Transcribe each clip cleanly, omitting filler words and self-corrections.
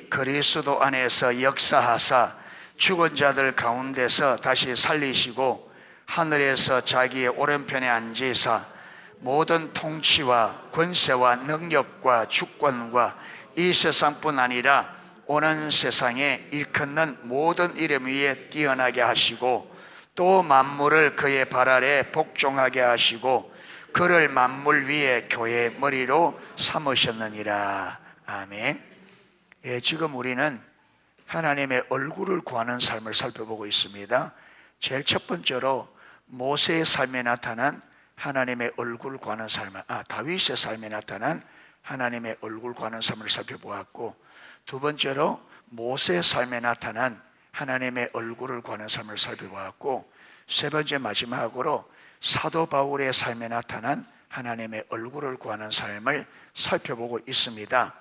그리스도 안에서 역사하사 죽은 자들 가운데서 다시 살리시고 하늘에서 자기의 오른편에 앉으사 모든 통치와 권세와 능력과 주권과 이 세상뿐 아니라 오는 세상에 일컫는 모든 이름 위에 뛰어나게 하시고 또 만물을 그의 발 아래 복종하게 하시고 그를 만물 위에 교회의 머리로 삼으셨느니라. 아멘. 지금 우리는 하나님의 얼굴을 구하는 삶을 살펴보고 있습니다. 제일 첫 번째로 모세의 삶에 나타난 하나님의 얼굴 구하는 삶을, 다윗의 삶에 나타난 하나님의 얼굴 구하는 삶을 살펴보았고, 두 번째로 모세의 삶에 나타난 하나님의 얼굴을 구하는 삶을 살펴보았고, 세 번째 마지막으로 사도 바울의 삶에 나타난 하나님의 얼굴을 구하는 삶을 살펴보고 있습니다.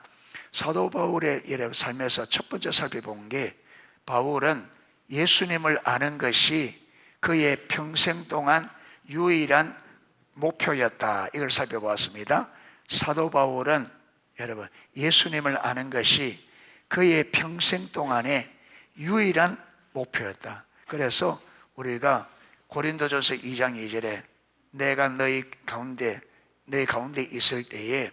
사도 바울의 삶에서 첫 번째 살펴본 게, 바울은 예수님을 아는 것이 그의 평생 동안 유일한 목표였다. 이걸 살펴보았습니다. 사도 바울은 여러분 예수님을 아는 것이 그의 평생 동안의 유일한 목표였다. 그래서 우리가 고린도전서 2장 2절에 내가 너희 가운데 있을 때에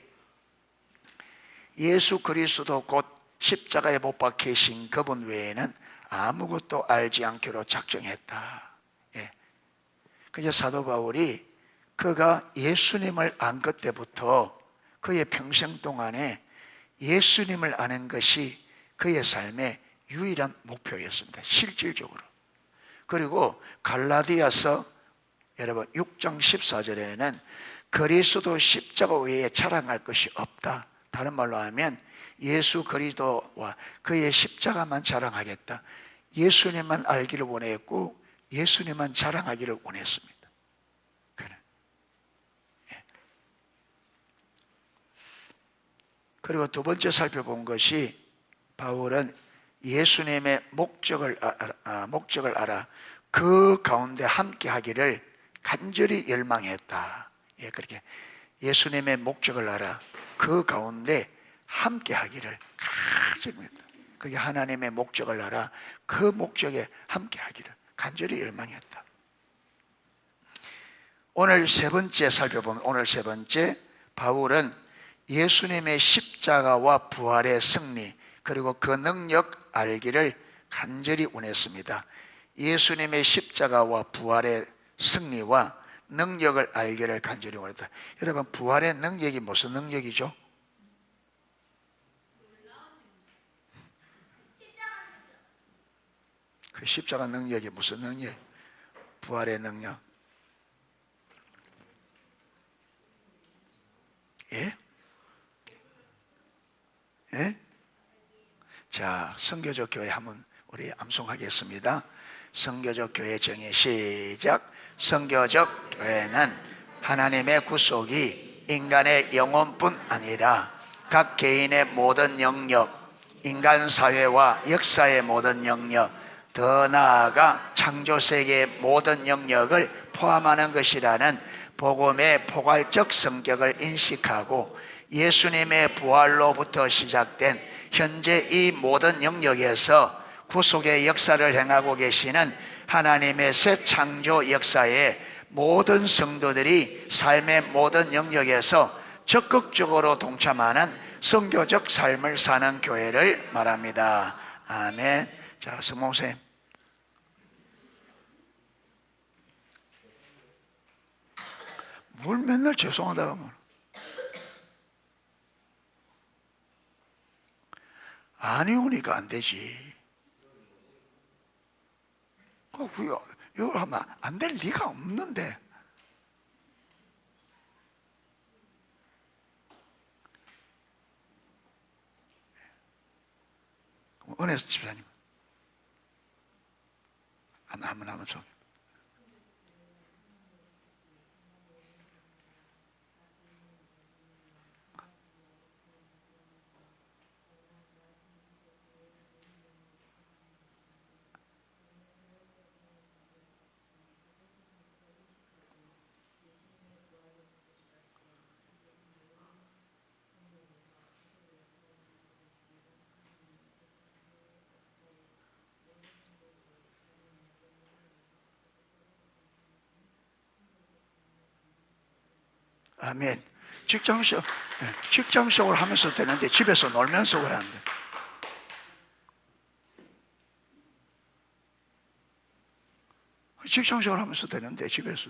예수 그리스도 곧 십자가에 못 박히신 그분 외에는 아무것도 알지 않기로 작정했다. 그래서 사도 바울이 그가 예수님을 안 것 때부터 그의 평생 동안에 예수님을 아는 것이 그의 삶의 유일한 목표였습니다. 실질적으로. 그리고 갈라디아서 여러분 6장 14절에는 그리스도 십자가 외에 자랑할 것이 없다. 다른 말로 하면 예수 그리스도와 그의 십자가만 자랑하겠다. 예수님만 알기를 원했고 예수님만 자랑하기를 원했습니다. 그리고 두 번째 살펴본 것이 바울은 예수님의 목적을 알아 그 가운데 함께 하기를 간절히 열망했다. 그렇게 예수님의 목적을 알아 그 가운데 함께 하기를 간절히 했다. 그게 하나님의 목적을 알아 그 목적에 함께 하기를 간절히 열망했다. 오늘 세 번째 살펴보면, 오늘 세 번째, 바울은 예수님의 십자가와 부활의 승리 그리고 그 능력 알기를 간절히 원했습니다. 예수님의 십자가와 부활의 승리와 능력을 알기를 간절히 원했다. 여러분, 부활의 능력이 무슨 능력이죠? 그 십자가 능력이 무슨 능력? 부활의 능력. 예? 예? 자, 선교적 교회 한번 우리 암송하겠습니다. 선교적 교회 정의 시작. 선교적 교회는 하나님의 구속이 인간의 영혼뿐 아니라 각 개인의 모든 영역, 인간 사회와 역사의 모든 영역, 더 나아가 창조세계의 모든 영역을 포함하는 것이라는 복음의 포괄적 성격을 인식하고 예수님의 부활로부터 시작된 현재 이 모든 영역에서 구속의 역사를 행하고 계시는 하나님의 새 창조 역사에 모든 성도들이 삶의 모든 영역에서 적극적으로 동참하는 선교적 삶을 사는 교회를 말합니다. 아멘. 자, 성목쌤. 뭘 맨날 죄송하다고 하면. 아니 오니까 안 되지. 이걸 하면 안 될 리가 없는데. 은혜 집사님 한번 좀. 아멘. 직장 생활 하면서 되는데 집에서 놀면서 왜 안 돼? 직장 생활 하면서 되는데 집에서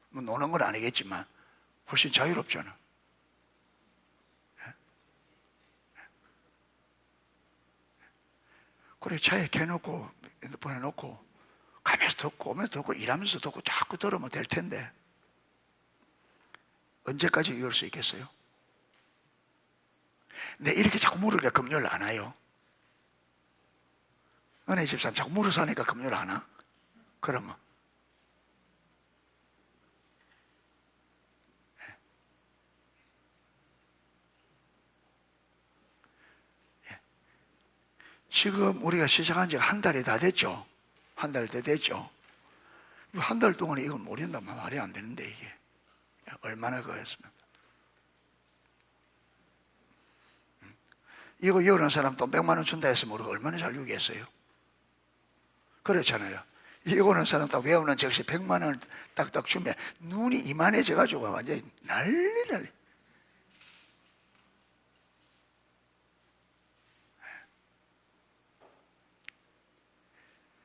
뭐 노는 건 아니겠지만 훨씬 자유롭잖아. 그래 차에 켜놓고 핸드폰 해놓고 가면서 듣고 오면서 듣고 일하면서 듣고 자꾸 들으면 될 텐데 언제까지 이럴 수 있겠어요? 근데 이렇게 자꾸 물으니까 금요일 안 와요. 은혜 집사람 자꾸 물어서 하니까 금요일 안 와? 그러면 지금 우리가 시작한 지가 한 달이 다 됐죠? 한 달 다 됐죠? 한 달 동안에 이걸 모른다면 말이 안 되는데 이게 얼마나 그랬습니까? 이거 여러 사람 돈 100만 원 준다 했으면 우리가 얼마나 잘 유기했어요? 그렇잖아요. 이거는 사람 딱 외우는 즉시 100만 원을 딱딱 주면 눈이 이만해져 가지고 완전히 난리.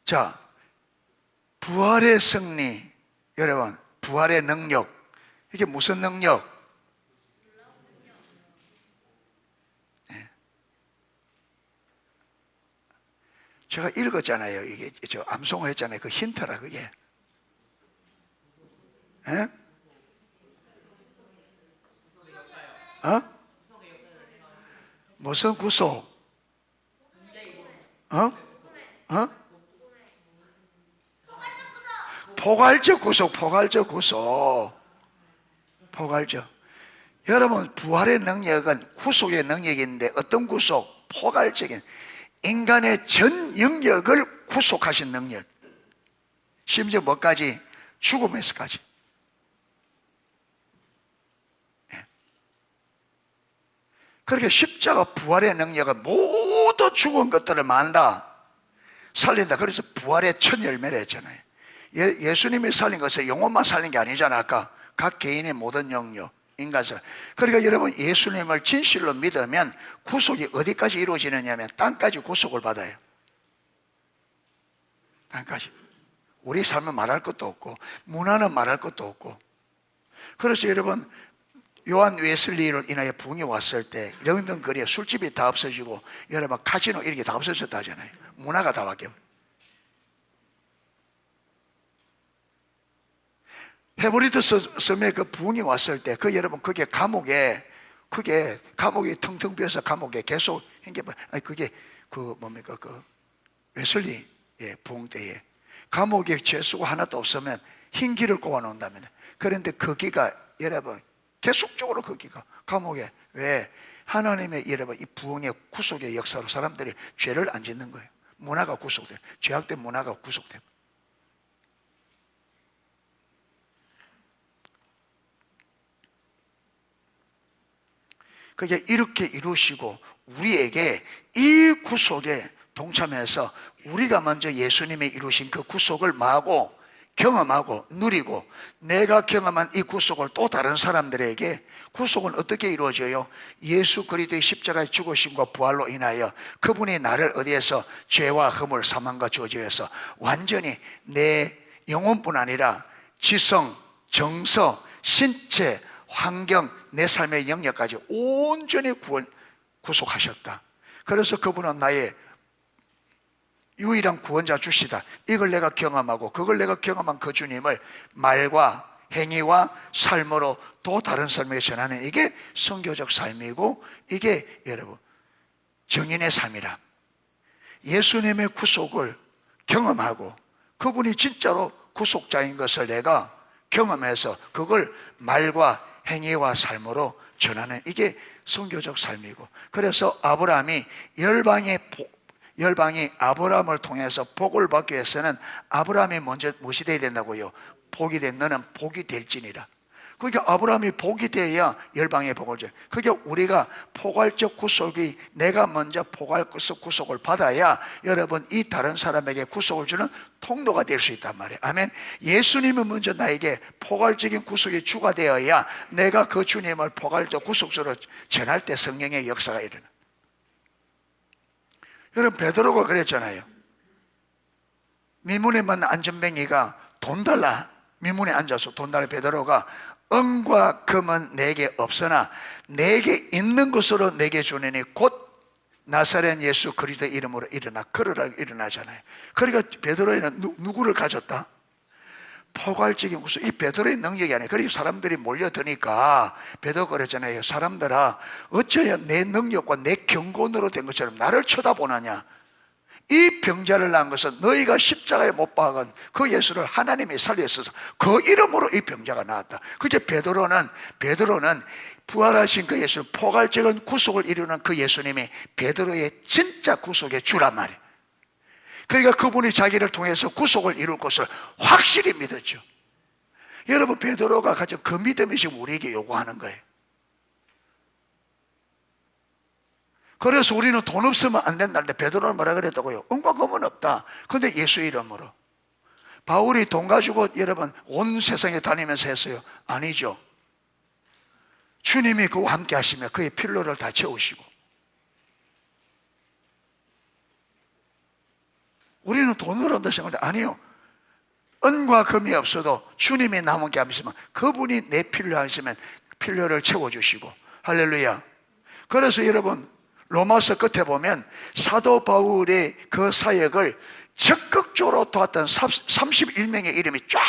자, 부활의 승리, 여러분, 부활의 능력, 이게 무슨 능력? 네. 제가 읽었잖아요. 이게 저 암송을 했잖아요. 그 힌트라 그게. 예? 무슨 구속? 포괄적 구속. 여러분, 부활의 능력은 구속의 능력인데 어떤 구속? 포괄적인 인간의 전 영역을 구속하신 능력. 심지어 뭐까지? 죽음에서까지. 그렇게 십자가 부활의 능력은 모두 죽은 것들을 만다, 살린다. 그래서 부활의 첫 열매를 했잖아요. 예수님이 살린 것은 영혼만 살린 게 아니잖아. 아까 각 개인의 모든 영역, 인간사. 그러니까 여러분, 예수님을 진실로 믿으면 구속이 어디까지 이루어지느냐면 땅까지 구속을 받아요. 땅까지. 우리 삶은 말할 것도 없고 문화는 말할 것도 없고. 그래서 여러분, 요한 웨슬리를 인하여 붕이 왔을 때 런던 거리에 술집이 다 없어지고 여러분 카지노 이렇게 다 없어졌다 하잖아요. 문화가 다 바뀌어요. 헤브리드 섬에 그 붕이 왔을 때 그 여러분 그게 감옥이 텅텅 비어서 감옥에 계속 그게 그 뭡니까 그 웨슬리 부흥 때에 감옥에 죄수가 하나도 없으면 흰 길을 꽂아 놓는답니다. 그런데 거기가 여러분 계속적으로 거기가 감옥에 왜 하나님의 여러분 이 부흥의 구속의 역사로 사람들이 죄를 안 짓는 거예요. 문화가 구속돼요. 죄악된 문화가 구속돼요. 그게 이렇게 이루시고 우리에게 이 구속에 동참해서 우리가 먼저 예수님이 이루신 그 구속을 마고 경험하고 누리고 내가 경험한 이 구속을 또 다른 사람들에게 구속은 어떻게 이루어져요? 예수 그리스도의 십자가의 죽으심과 부활로 인하여 그분이 나를 어디에서 죄와 허물 사망과 저주에서 완전히 내 영혼뿐 아니라 지성, 정서, 신체, 환경, 내 삶의 영역까지 온전히 구속하셨다. 그래서 그분은 나의 유일한 구원자 주시다. 이걸 내가 경험하고 그걸 내가 경험한 그 주님을 말과 행위와 삶으로 또 다른 삶에게 전하는 이게 선교적 삶이고 이게 여러분 정인의 삶이라. 예수님의 구속을 경험하고 그분이 진짜로 구속자인 것을 내가 경험해서 그걸 말과 행위와 삶으로 전하는 이게 선교적 삶이고, 그래서 아브라함이 열방이 아브라함을 통해서 복을 받기 위해서는 아브라함이 먼저 무엇이 되어야 된다고요? 복이 된 너는 복이 될지니라. 그러니까 아브라함이 복이 되어야 열방의 복을 줘요. 그러니까 우리가 포괄적 구속이, 내가 먼저 포괄적 구속을 받아야 여러분 이 다른 사람에게 구속을 주는 통로가 될 수 있단 말이에요. 아멘. 예수님은 먼저 나에게 포괄적인 구속의 주가 되어야 내가 그 주님을 포괄적 구속주로 전할 때 성령의 역사가 일어나. 여러분 베드로가 그랬잖아요. 미문에 만난 안전뱅이가 돈 달라, 미문에 앉아서 돈 달라. 베드로가 은과 금은 내게 없으나 내게 있는 것으로 내게 주느니 곧 나사렛 예수 그리스도 이름으로 일어나 걸으라 일어나잖아요. 그러니까 베드로에는 누구를 가졌다? 포괄적인 구속. 이 베드로의 능력이 아니에요. 그리고 사람들이 몰려드니까 베드로가 그랬잖아요. 사람들아, 어쩌야 내 능력과 내 경건으로 된 것처럼 나를 쳐다보느냐. 이 병자를 낳은 것은 너희가 십자가에 못 박은 그 예수를 하나님이 살렸어서 그 이름으로 이 병자가 나왔다. 그게 베드로는 부활하신 그 예수, 포괄적인 구속을 이루는 그 예수님이 베드로의 진짜 구속의 주란 말이에요. 그러니까 그분이 자기를 통해서 구속을 이룰 것을 확실히 믿었죠. 여러분 베드로가 가진 그 믿음이 지금 우리에게 요구하는 거예요. 그래서 우리는 돈 없으면 안 된다는데 베드로는 뭐라 그랬다고요? 은과 금은 없다. 그런데 예수 이름으로. 바울이 돈 가지고 여러분 온 세상에 다니면서 했어요? 아니죠. 주님이 그와 함께 하시며 그의 필요를 다 채우시고. 우리는 돈을 얻는다 생각할 때 아니요. 은과 금이 없어도 주님이 남은 게 하시면 그분이 내 필요하시면 필요를 채워주시고. 할렐루야. 그래서 여러분 로마서 끝에 보면 사도 바울의 그 사역을 적극적으로 도왔던 31명의 이름이 쫙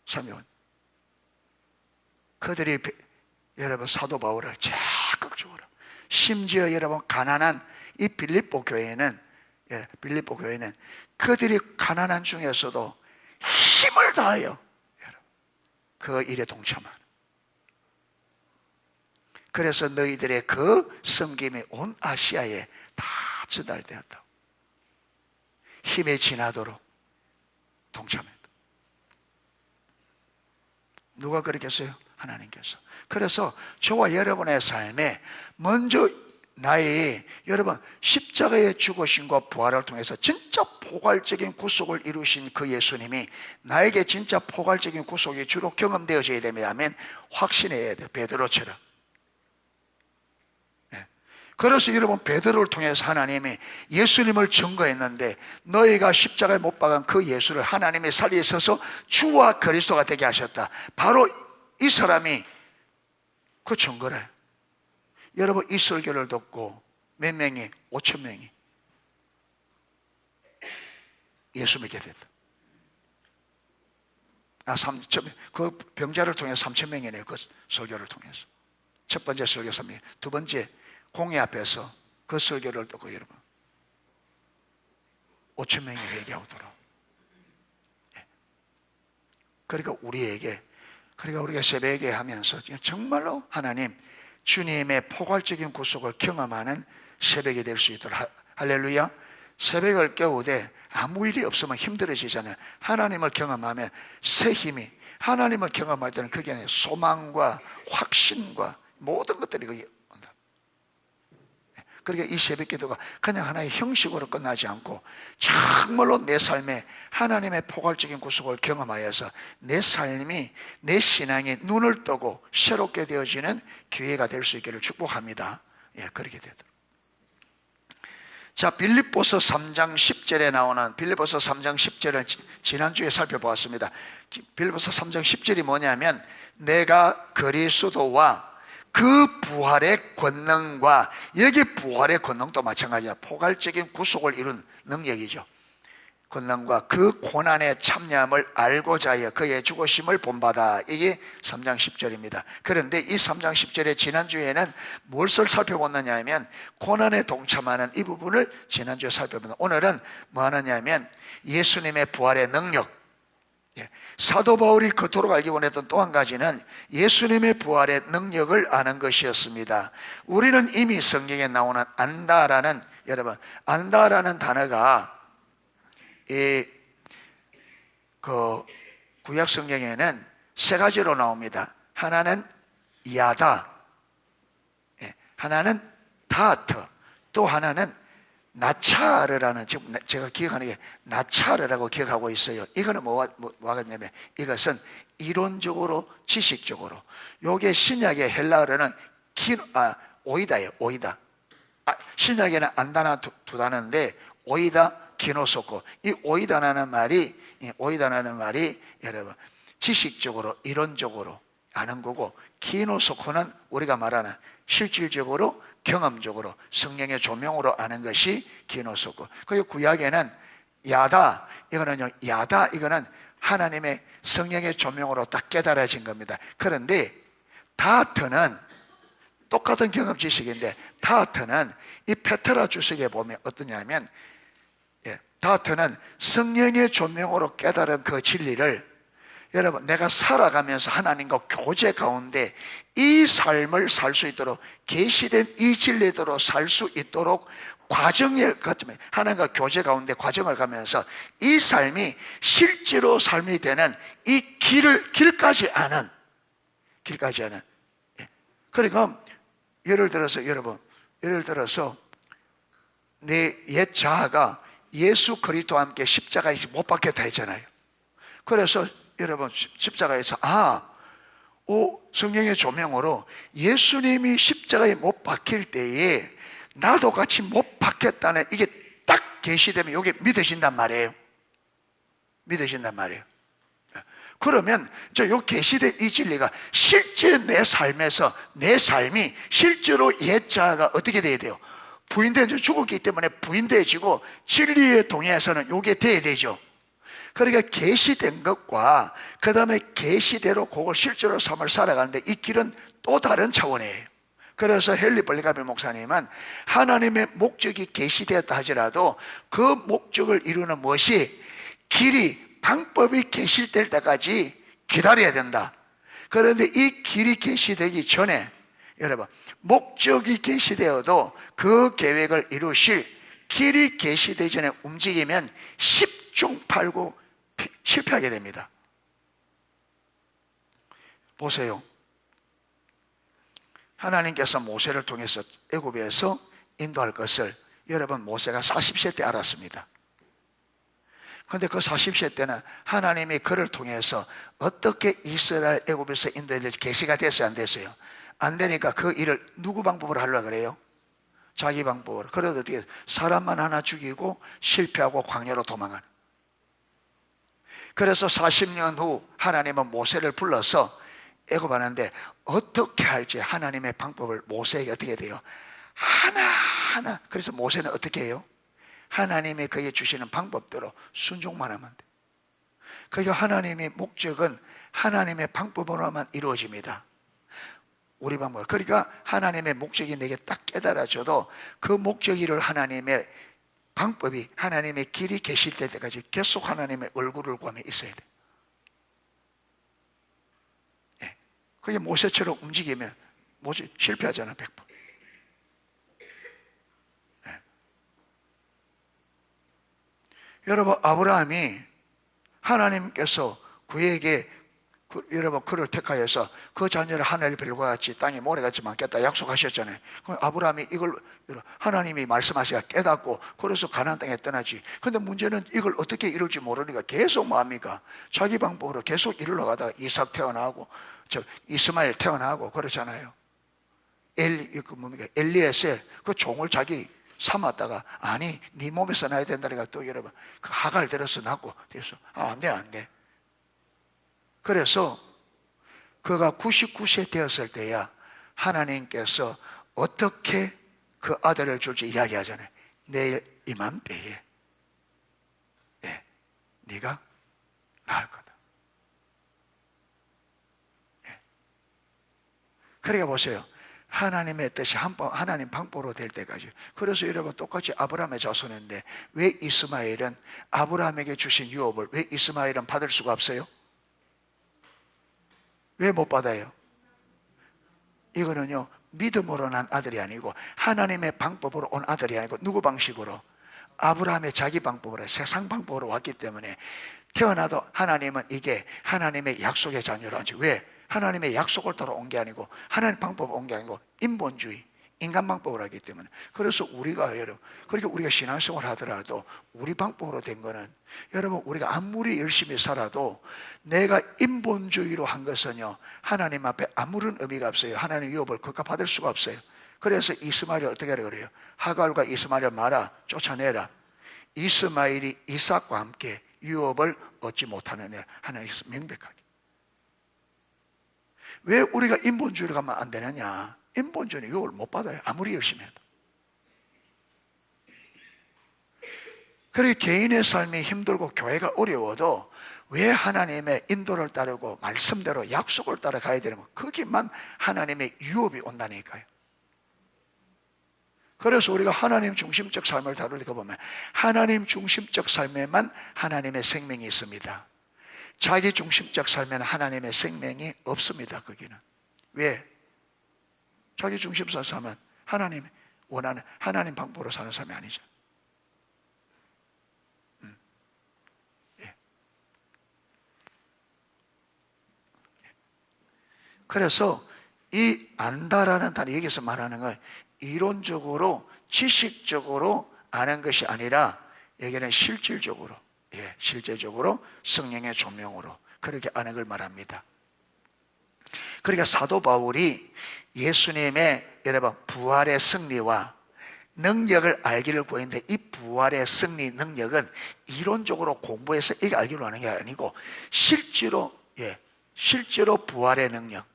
서면 그들이 여러분 사도 바울을 적극적으로, 심지어 여러분 가난한 이 빌립보 교회는 그들이 가난한 중에서도 힘을 다하여 그 일에 동참하는. 그래서 너희들의 그 섬김이 온 아시아에 다 전달되었다. 힘에 지나도록 동참했다. 누가 그렇게 했어요? 하나님께서. 그래서 저와 여러분의 삶에 먼저 나의 여러분 십자가의 죽으심과 부활을 통해서 진짜 포괄적인 구속을 이루신 그 예수님이 나에게 진짜 포괄적인 구속이 주로 경험되어져야 됩니다. 아멘. 확신해야 돼요. 베드로처럼. 그래서 여러분 베드로를 통해서 하나님이 예수님을 증거했는데 너희가 십자가에 못 박은 그 예수를 하나님이 살리셔서 주와 그리스도가 되게 하셨다. 바로 이 사람이 그 증거를. 여러분 이 설교를 듣고 몇 명이? 5천 명이 예수 믿게 됐다. 그 병자를 통해서 3천 명이네요. 그 설교를 통해서. 첫 번째 설교 3명, 두 번째 공회 앞에서 그 설교를 듣고 여러분 5천 명이 회개하고 돌아오고. 그러니까 우리가 새벽에 하면서 정말로 하나님 주님의 포괄적인 구속을 경험하는 새벽이 될 수 있도록. 할렐루야. 새벽을 깨우되 아무 일이 없으면 힘들어지잖아요. 하나님을 경험하면 새 힘이, 하나님을 경험할 때는 그게 아니라 소망과 확신과 모든 것들이 거기 온다. 그러니까 이 새벽 기도가 그냥 하나의 형식으로 끝나지 않고 정말로 내 삶에 하나님의 포괄적인 구속을 경험하여서 내 삶이, 내 신앙이 눈을 뜨고 새롭게 되어지는 기회가 될 수 있기를 축복합니다. 그렇게 되도록. 자, 빌립보서 3장 10절에 나오는 빌립보서 3장 10절을 지난주에 살펴보았습니다. 빌립보서 3장 10절이 뭐냐면 내가 그리스도와 그 부활의 권능과, 여기 부활의 권능도 마찬가지야. 포괄적인 구속을 이룬 능력이죠. 권능과 그 고난의 참여함을 알고자 하여 그의 죽으심을 본받아. 이게 3장 10절입니다. 그런데 이 3장 10절의 지난주에는 무엇을 살펴봤느냐 하면 고난에 동참하는 이 부분을 지난주에 살펴봤는데 오늘은 뭐 하느냐 하면 예수님의 부활의 능력. 사도 바울이 그토록 알기 원했던 또 한 가지는 예수님의 부활의 능력을 아는 것이었습니다. 우리는 이미 성경에 나오는 안다라는, 여러분 안다라는 단어가 그 구약 성경에는 세 가지로 나옵니다. 하나는 야다, 하나는 다트, 또 하나는 나차르라는, 지금 제가 기억하는 게 나차르라고 기억하고 있어요. 이거는 뭐겠냐면 이것은 이론적으로, 지식적으로. 요게 신약의 헬라어로는 오이다예요. 오이다. 신약에는 안 단어 두 단어인데 오이다, 키노소코. 이 오이다라는 말이 여러분 지식적으로, 이론적으로 아는 거고, 키노소코는 우리가 말하는 실질적으로, 경험적으로 성령의 조명으로 아는 것이 키노소코. 그리고 구약에는 야다, 이거는 하나님의 성령의 조명으로 딱 깨달아진 겁니다. 그런데 다트는 똑같은 경험 지식인데, 다트는 이 페트라 주석에 보면 어떠냐면, 다트는 성령의 조명으로 깨달은 그 진리를, 여러분, 내가 살아가면서 하나님과 교제 가운데 이 삶을 살 수 있도록, 계시된 이 진리대로 살 수 있도록 과정을 거치면, 하나님과 교제 가운데 과정을 가면서 이 삶이 실제로 삶이 되는 이 길까지 아는. 그러니까 예를 들어서 내 옛 자아가 예수 그리스도와 함께 십자가에 못 박혔다 했잖아요. 그래서 여러분, 십자가에서 성령의 조명으로 예수님이 십자가에 못 박힐 때에 나도 같이 못 박혔다는, 이게 딱 계시되면 이게 믿어진단 말이에요. 그러면 요 계시된 이 진리가 실제 내 삶에서, 내 삶이 실제로 옛 자아가 어떻게 돼야 돼요? 부인되어 죽었기 때문에 부인되어지고, 진리에 동의해서는 요게 돼야 되죠. 그러니까 계시된 것과 그 다음에 계시대로 그걸 실제로 삶을 살아가는데, 이 길은 또 다른 차원이에요. 그래서 헨리 벌리가베 목사님은 하나님의 목적이 계시되었다 하더라도 그 목적을 이루는 무엇이, 방법이 계시될 때까지 기다려야 된다. 그런데 이 길이 계시되기 전에, 여러분, 목적이 계시되어도 그 계획을 이루실 길이 계시되기 전에 움직이면 10중 8구 실패하게 됩니다. 보세요. 하나님께서 모세를 통해서 애굽에서 인도할 것을 여러분, 모세가 40세 때 알았습니다. 그런데 그 40세 때는 하나님이 그를 통해서 어떻게 이스라엘 애굽에서 인도해야 될지 계시가 됐어요, 안 됐어요? 안 되니까 그 일을 누구 방법으로 하려고 그래요? 자기 방법으로. 그래도 어떻게 사람만 하나 죽이고 실패하고 광야로 도망하는. 그래서 40년 후 하나님은 모세를 불러서 애굽하는데, 어떻게 할지 하나님의 방법을 모세에게 어떻게 돼요? 하나하나. 그래서 모세는 어떻게 해요? 하나님이 그에게 주시는 방법대로 순종만 하면 돼. 그러니까 하나님의 목적은 하나님의 방법으로만 이루어집니다. 우리 방법. 그러니까 하나님의 목적이 내게 딱 깨달아져도 그 목적을 하나님의 방법이, 하나님의 길이 계실 때까지 계속 하나님의 얼굴을 구하며 있어야 돼. 그게 모세처럼 움직이면 모세 실패하잖아, 100%. 여러분, 아브라함이 하나님께서 그에게 여러분, 그를 택하여서 그 자녀를 하늘 별과 같이 땅에 모래같이 많겠다 약속하셨잖아요. 그럼 아브라함이 이걸 하나님이 말씀하시가 깨닫고 그래서 가나안 땅에 떠나지. 그런데 문제는 이걸 어떻게 이룰지 모르니까 계속 뭐합니까? 자기 방법으로 계속 이루러 가다가 이삭 태어나고 이스마엘 태어나고 그렇잖아요. 엘리에셀 그 종을 자기 삼았다가, 아니 네 몸에서 나야 된다니까 또 여러분 그 하갈 들어서 낳고 돼서 안 돼. 그래서 그가 99세 되었을 때야 하나님께서 어떻게 그 아들을 줄지 이야기하잖아요. 내일 이맘때에 네가 낳을 거다. 그러니까 보세요. 하나님의 뜻이 하나님 방법으로 될 때까지. 그래서 여러분, 똑같이 아브라함의 자손인데 왜 이스마엘은 아브라함에게 주신 유업을 왜 이스마엘은 받을 수가 없어요? 왜 못 받아요? 이거는요, 믿음으로 난 아들이 아니고 하나님의 방법으로 온 아들이 아니고 누구 방식으로? 아브라함의 자기 방법으로, 세상 방법으로 왔기 때문에 태어나도 하나님은 이게 하나님의 약속의 자녀로 앉지. 왜? 하나님의 약속을 따라 온 게 아니고 하나님 방법을 온 게 아니고 인본주의, 인간 방법을 하기 때문에. 그래서 우리가 여러분, 그렇게 우리가 신앙생활을 하더라도 우리 방법으로 된 거는, 여러분 우리가 아무리 열심히 살아도 내가 인본주의로 한 것은요, 하나님 앞에 아무런 의미가 없어요. 하나님 유업을 그가 받을 수가 없어요. 그래서 이스마엘이 어떻게 하라 그래요? 하갈과 이스마엘을 말아 쫓아내라. 이스마엘이 이삭과 함께 유업을 얻지 못하는 일, 하나님께서 명백하게. 왜 우리가 인본주의로 가면 안 되느냐? 인본주의는 유업을 못 받아요. 아무리 열심히 해도. 그리고 개인의 삶이 힘들고 교회가 어려워도 왜 하나님의 인도를 따르고 말씀대로 약속을 따라가야 되는 거? 거기만 하나님의 유업이 온다니까요. 그래서 우리가 하나님 중심적 삶을 다룰 때 보면 하나님 중심적 삶에만 하나님의 생명이 있습니다. 자기 중심적 삶에는 하나님의 생명이 없습니다. 거기는. 왜? 자기 중심적 삶은 하나님 원하는 하나님 방법으로 사는 삶이 아니죠. 예. 그래서 이 안다라는 단어, 여기서 말하는 건 이론적으로 지식적으로 아는 것이 아니라 여기는 실질적으로, 실제적으로 성령의 조명으로 그렇게 아는 걸 말합니다. 그러니까 사도 바울이 예수님의 여러분 부활의 승리와 능력을 알기를 구했는데, 이 부활의 승리 능력은 이론적으로 공부해서 이게 알기로 하는 게 아니고 실제로 부활의 능력,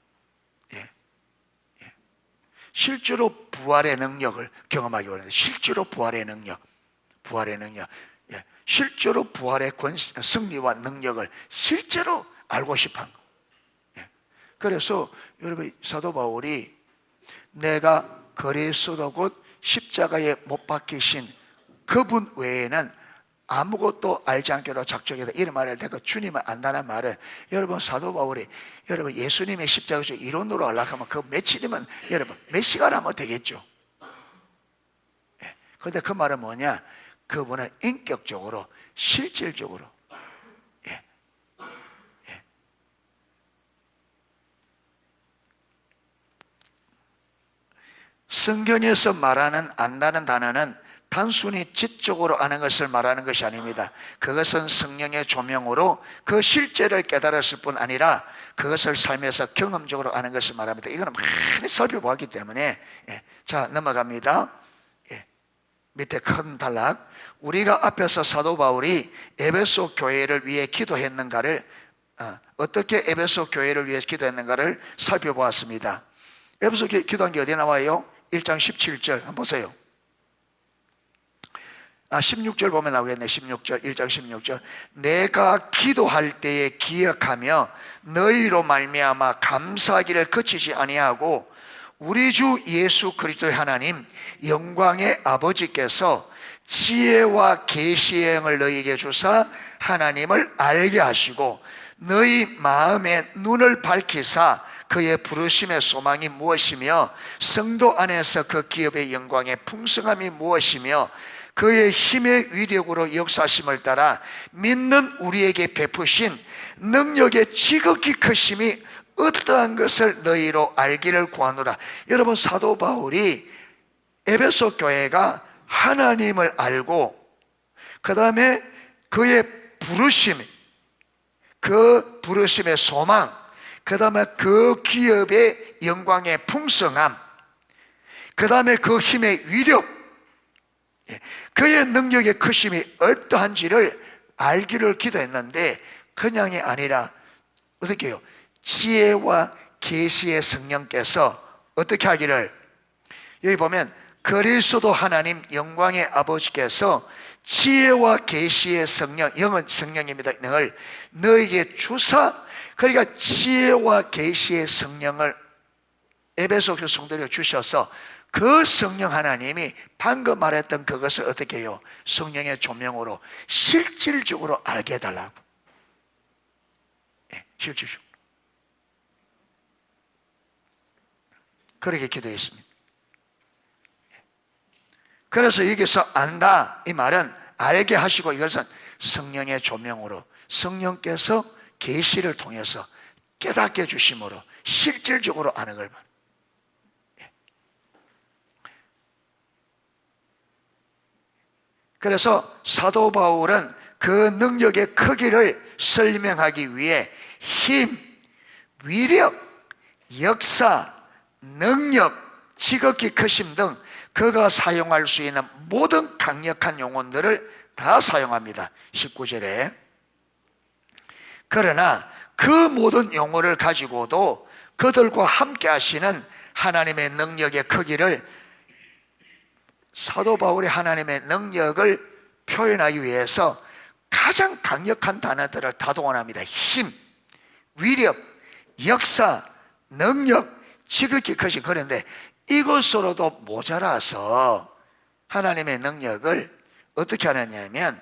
실제로 부활의 능력을 경험하기 원해요. 실제로 부활의 능력, 실제로 부활의 승리와 능력을 실제로 알고 싶은 거. 그래서 여러분 사도 바울이 내가 그리스도 곧 십자가에 못 박히신 그분 외에는 아무것도 알지 않기로 작정했다, 이런 말을 대고 주님을 안다는 말은, 여러분 사도 바울이 여러분 예수님의 십자가에서 이론으로 하려면 그 며칠이면 여러분 몇 시간 하면 되겠죠. 그런데 그 말은 뭐냐? 그분은 인격적으로 실질적으로 성경에서 말하는 안다는 단어는 단순히 지적으로 아는 것을 말하는 것이 아닙니다. 그것은 성령의 조명으로 그 실제를 깨달았을 뿐 아니라 그것을 삶에서 경험적으로 아는 것을 말합니다. 이거는 많이 살펴보았기 때문에. 자, 넘어갑니다. 밑에 큰 단락. 우리가 앞에서 사도 바울이 에베소 교회를 위해 기도했는가를, 어떻게 에베소 교회를 위해 기도했는가를 살펴보았습니다. 에베소 교회 기도한 게 어디 나와요? 1장 17절 한번 보세요. 16절 보면 나오겠네. 16절, 1장 16절. 내가 기도할 때에 기억하며 너희로 말미암아 감사하기를 그치지 아니하고 우리 주 예수 그리스도의 하나님 영광의 아버지께서 지혜와 계시의 영을 너희에게 주사 하나님을 알게 하시고 너희 마음의 눈을 밝히사 그의 부르심의 소망이 무엇이며 성도 안에서 그 기업의 영광의 풍성함이 무엇이며 그의 힘의 위력으로 역사심을 따라 믿는 우리에게 베푸신 능력의 지극히 크심이 어떠한 것을 너희로 알기를 구하노라. 여러분 사도 바울이 에베소 교회가 하나님을 알고 그 다음에 그의 부르심, 그 부르심의 소망, 그 다음에 그 기업의 영광의 풍성함, 그 다음에 그 힘의 위력, 그의 능력의 크심이 어떠한지를 알기를 기도했는데, 그냥이 아니라 어떻게 해요? 지혜와 계시의 성령께서 어떻게 하기를, 여기 보면 그리스도 하나님 영광의 아버지께서 지혜와 계시의 성령, 영은 성령입니다. 영을 너에게 주사, 그러니까 지혜와 계시의 성령을 에베소 교회 성도들에게 주셔서 그 성령 하나님이 방금 말했던 그것을 어떻게 해요? 성령의 조명으로 실질적으로 알게 해달라고. 실질적으로. 그렇게 기도했습니다. 그래서 여기서 안다 이 말은 알게 하시고, 이것은 성령의 조명으로 성령께서 계시를 통해서 깨닫게 해주심으로 실질적으로 아는 걸 말합니다. 그래서 사도 바울은 그 능력의 크기를 설명하기 위해 힘, 위력, 역사, 능력, 지극히 크심 등 그가 사용할 수 있는 모든 강력한 용어들을 다 사용합니다. 19절에. 그러나 그 모든 용어를 가지고도 그들과 함께 하시는 하나님의 능력의 크기를, 사도 바울이 하나님의 능력을 표현하기 위해서 가장 강력한 단어들을 다 동원합니다. 힘, 위력, 역사, 능력, 지극히 크신. 그런데 이것으로도 모자라서 하나님의 능력을 어떻게 하느냐면,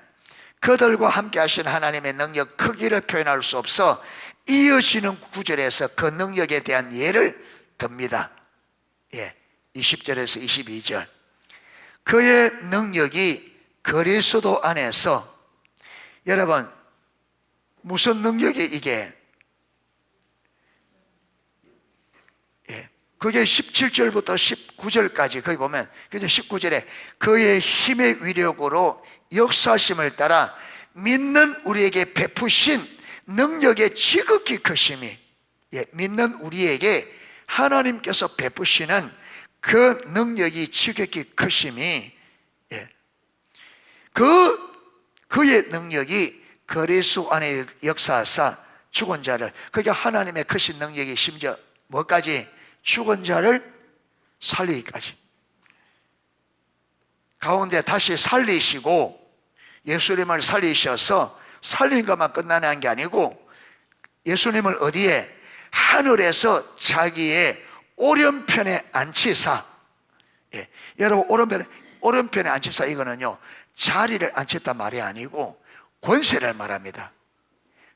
그들과 함께 하신 하나님의 능력 크기를 표현할 수 없어 이어지는 구절에서 그 능력에 대한 예를 듭니다. 20절에서 22절. 그의 능력이 그리스도 안에서, 여러분 무슨 능력이 이게? 그게 17절부터 19절까지 거기 보면, 19절에 그의 힘의 위력으로 역사심을 따라 믿는 우리에게 베푸신 능력의 지극히 크심이, 믿는 우리에게 하나님께서 베푸시는 그 능력이 지극히 크심이, 그의 능력이 그리스도 안에 역사하사 죽은 자를, 그게 하나님의 크신 능력이 심지어 뭐까지? 죽은 자를 살리기까지. 가운데 다시 살리시고, 예수님을 살리셔서 살린 것만 끝나는 게 아니고, 예수님을 어디에? 하늘에서 자기의 오른편에 앉히사. 여러분, 오른편에 앉히사, 이거는요 자리를 앉혔단 말이 아니고 권세를 말합니다.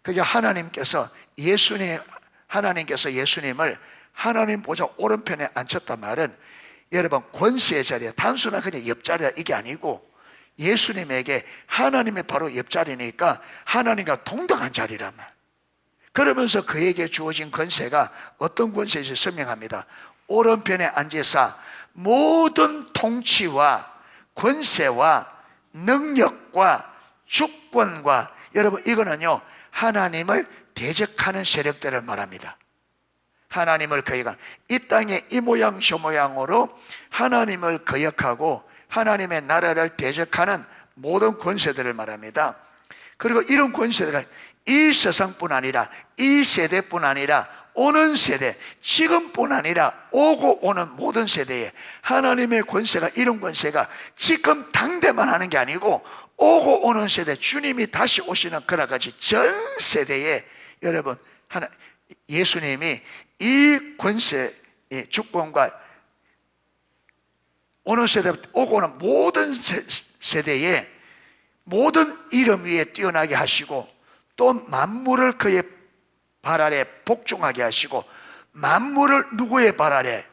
그게 하나님께서 예수님을 하나님 보좌 오른편에 앉혔단 말은, 여러분 권세의 자리에, 단순한 그냥 옆자리다 이게 아니고 예수님에게 하나님의 바로 옆자리니까 하나님과 동등한 자리란 말. 그러면서 그에게 주어진 권세가 어떤 권세인지 설명합니다. 오른편에 앉으사 모든 통치와 권세와 능력과 주권과, 여러분 이거는요 하나님을 대적하는 세력들을 말합니다. 하나님을 거역한, 이 땅에 이 모양 저 모양으로 하나님을 거역하고 하나님의 나라를 대적하는 모든 권세들을 말합니다. 그리고 이런 권세가 이 세상뿐 아니라 이 세대뿐 아니라 오는 세대, 지금뿐 아니라 오고 오는 모든 세대에 하나님의 권세가, 이런 권세가 지금 당대만 하는 게 아니고 오고 오는 세대, 주님이 다시 오시는 그날까지 전 세대에, 여러분 예수님이 이 권세의 주권과 오는 세대, 오고 오는 모든 세대에 모든 이름 위에 뛰어나게 하시고, 또 만물을 그의 발 아래 복종하게 하시고, 만물을 누구의 발 아래?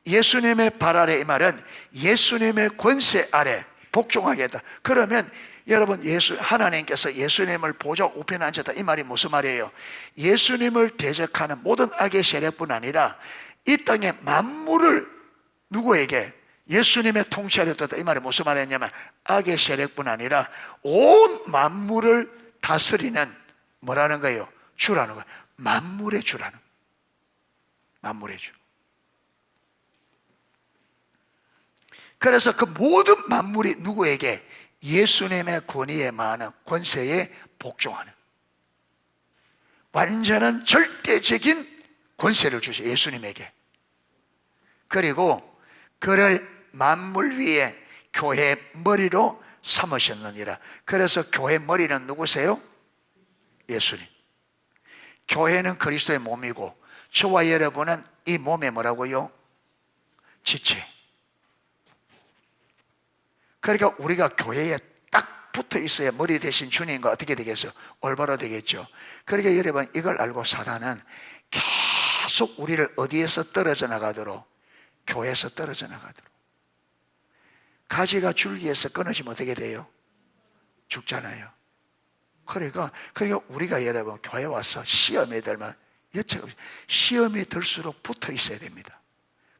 예수님의 발 아래. 이 말은 예수님의 권세 아래 복종하게 했다. 그러면 여러분, 하나님께서 예수님을 보좌 우편에 앉혔다, 이 말이 무슨 말이에요? 예수님을 대적하는 모든 악의 세력뿐 아니라 이 땅의 만물을 누구에게? 예수님의 통치 아래 뒀다, 이 말이 무슨 말이냐면 악의 세력뿐 아니라 온 만물을 다스리는 뭐라는 거예요? 주라는 거예요. 만물의 주라는, 만물의 주. 그래서 그 모든 만물이 누구에게? 예수님의 권위에 많은 권세에 복종하는 완전한 절대적인 권세를 주셔, 예수님에게. 그리고 그를 만물 위에 교회의 머리로 삼으셨느니라. 그래서 교회 머리는 누구세요? 예수님. 교회는 그리스도의 몸이고 저와 여러분은 이 몸의 뭐라고요? 지체. 그러니까 우리가 교회에 딱 붙어 있어야 머리 대신 주님과 어떻게 되겠어요? 올바로 되겠죠. 그러니까 여러분 이걸 알고 사단은 계속 우리를 어디에서 떨어져 나가도록? 교회에서 떨어져 나가도록. 가지가 줄기에서 끊어지면 어떻게 돼요? 죽잖아요. 그러니까 우리가 여러분 교회 와서 시험에 들면 시험이 들수록 붙어 있어야 됩니다.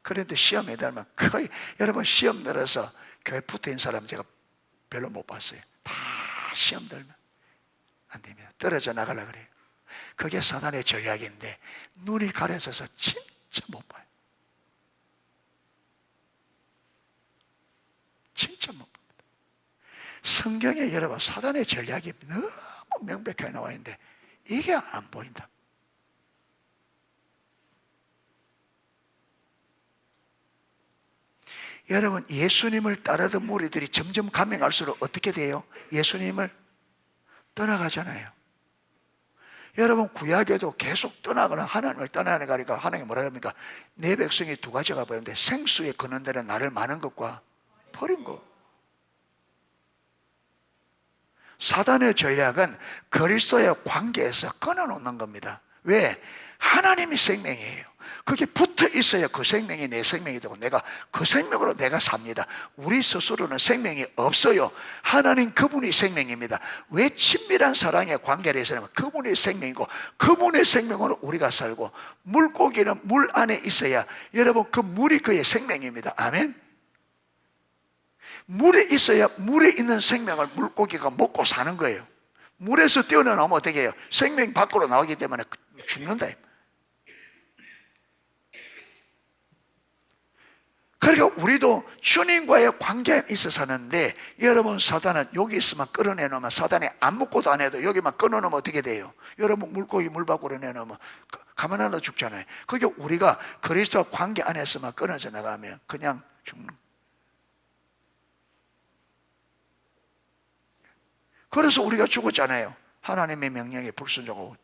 그런데 시험에 들면 거의 여러분 시험 들어서 교회 붙어 있는 사람 제가 별로 못 봤어요. 다 시험 들면 안 됩니다. 떨어져 나가려고 그래요. 그게 사단의 전략인데 눈이 가려져서 진짜 못 봐요. 진짜 못 봅니다. 성경에 여러분 사단의 전략이 너무 명백하게 나와 있는데 이게 안 보인다. 여러분 예수님을 따르던 무리들이 점점 가면 갈수록 어떻게 돼요? 예수님을 떠나가잖아요. 여러분 구약에도 계속 떠나거나 하나님을 떠나가니까 하나님이 뭐라 합니까? 내 백성이 두 가지가 보이는데 생수에 거는 데는 나를 많은 것과 버린 것. 사단의 전략은 그리스도의 관계에서 끊어놓는 겁니다. 왜? 하나님이 생명이에요. 그게 붙어 있어야 그 생명이 내 생명이 되고 내가 그 생명으로 내가 삽니다. 우리 스스로는 생명이 없어요. 하나님 그분이 생명입니다. 왜 친밀한 사랑의 관계를 해서는 그분이 생명이고 그분의 생명으로 우리가 살고 물고기는 물 안에 있어야 여러분 그 물이 그의 생명입니다. 아멘. 물에 있어야 물에 있는 생명을 물고기가 먹고 사는 거예요. 물에서 뛰어나오면 어떻게 해요? 생명이 밖으로 나오기 때문에 죽는다. 그러니까 우리도 주님과의 관계에 있어 사는데 여러분 사단은 여기 있으면 끌어내놓으면 사단이 안 먹고도 안 해도 여기만 끊어놓으면 어떻게 돼요? 여러분 물고기 물 밖으로 내놓으면 가만 안 놔 죽잖아요. 그러니까 우리가 그리스도와 관계 안에서만 끊어져 나가면 그냥 죽는 거예요. 그래서 우리가 죽었잖아요. 하나님의 명령에 불순종하고.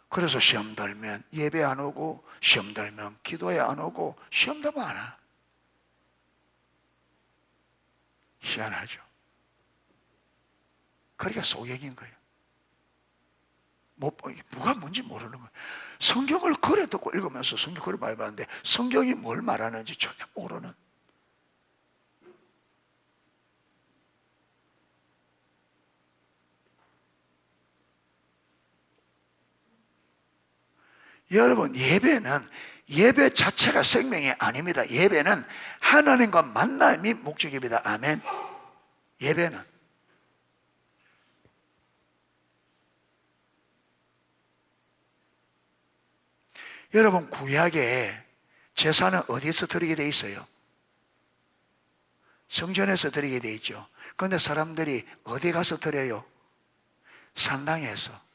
그래서 시험 들면 예배 안 오고 시험 들면 기도에 안 오고 시험 들면 안 와. 희한하죠. 그러니까 소경인 거예요. 뭐가 뭔지 모르는 거예요. 성경을 그래 듣고 읽으면서 성경 그래 많이 봤는데 성경이 뭘 말하는지 전혀 모르는. 여러분 예배 자체가 생명이 아닙니다. 예배는 하나님과 만남이 목적입니다. 아멘. 예배는 여러분 구약에 제사는 어디서 드리게 돼 있어요? 성전에서 드리게 돼 있죠. 그런데 사람들이 어디 가서 드려요? 산당에서.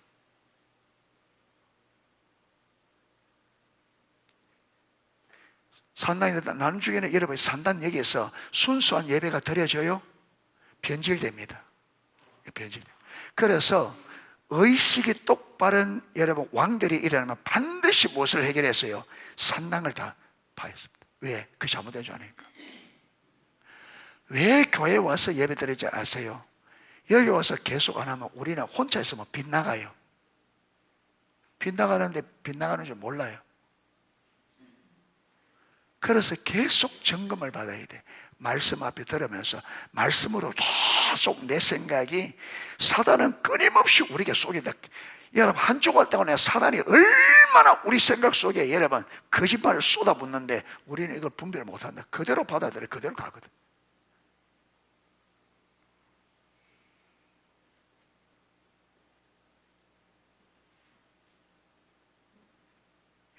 산당에서 나중에는 여러분 산당 여기에서 순수한 예배가 드려져요? 변질됩니다. 변질돼요. 그래서 의식이 똑바른 여러분 왕들이 일어나면 반드시 무엇을 해결했어요? 산당을 다 파였습니다. 왜? 그 잘못된 줄 아니까. 왜 교회에 와서 예배 드리지 아세요? 여기 와서 계속 안 하면 우리는 혼자 있으면 빗나가요. 빗나가는데 빗나가는 줄 몰라요. 그래서 계속 점검을 받아야 돼. 말씀 앞에 들으면서 말씀으로 계속 내 생각이 사단은 끊임없이 우리에게 쏘긴다. 여러분 한 주간 동안에 사단이 얼마나 우리 생각 속에 여러분 거짓말을 쏟아붓는데 우리는 이걸 분별을 못한다. 그대로 받아들여 그대로 가거든.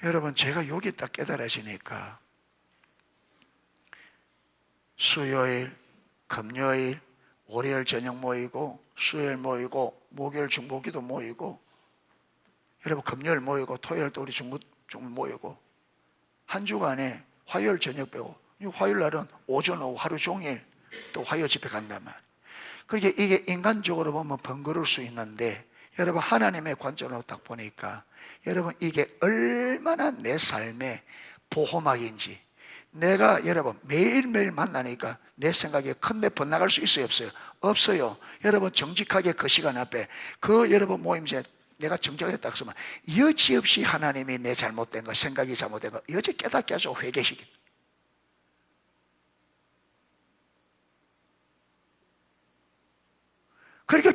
여러분 제가 여기 딱 깨달아지니까 수요일, 금요일, 월요일 저녁 모이고 수요일 모이고 목요일 중보기도 모이고 여러분 금요일 모이고 토요일 또 우리 중보 모이고 한 주간에 화요일 저녁 빼고 화요일 날은 오전 오후 하루 종일 또 화요 집회 간단 말이에요. 그렇게 이게 인간적으로 보면 번거로울 수 있는데 여러분 하나님의 관점으로 딱 보니까 여러분 이게 얼마나 내 삶의 보호막인지 내가 여러분 매일매일 만나니까 내 생각에 큰데 번나갈 수 있어요 없어요? 없어요. 여러분 정직하게 그 시간 앞에 그 여러분 모임제 내가 정직하게 딱 쓰면 여지없이 하나님이 내 잘못된 거 생각이 잘못된 거 여지 깨닫게 하죠. 회개시키 그러니까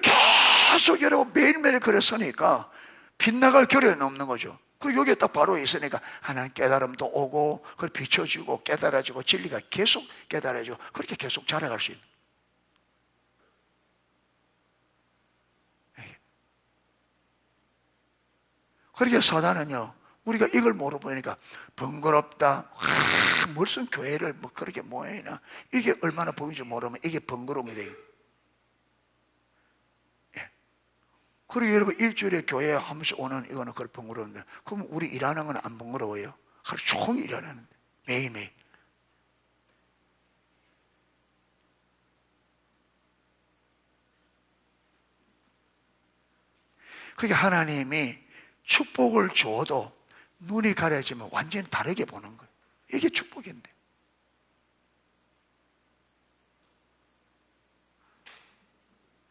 계속 여러분 매일매일 그랬으니까 빗나갈 겨를은 없는 거죠. 그 여기에 딱 바로 있으니까 하나님 깨달음도 오고 그걸 비춰주고 깨달아지고 진리가 계속 깨달아지고 그렇게 계속 자라갈 수 있는. 그러니까 사단은요, 우리가 이걸 모르보니까 번거롭다. 무슨 교회를 뭐 그렇게 모여있나. 이게 얼마나 보이는지 모르면 이게 번거로움이 돼요. 예. 그리고 여러분 일주일에 교회에 한 번씩 오는 이거는 그걸 번거로운데, 그럼 우리 일하는 건 안 번거로워요? 하루 종일 일하는데 매일매일. 그게 하나님이 축복을 줘도 눈이 가려지면 완전히 다르게 보는 거예요. 이게 축복인데.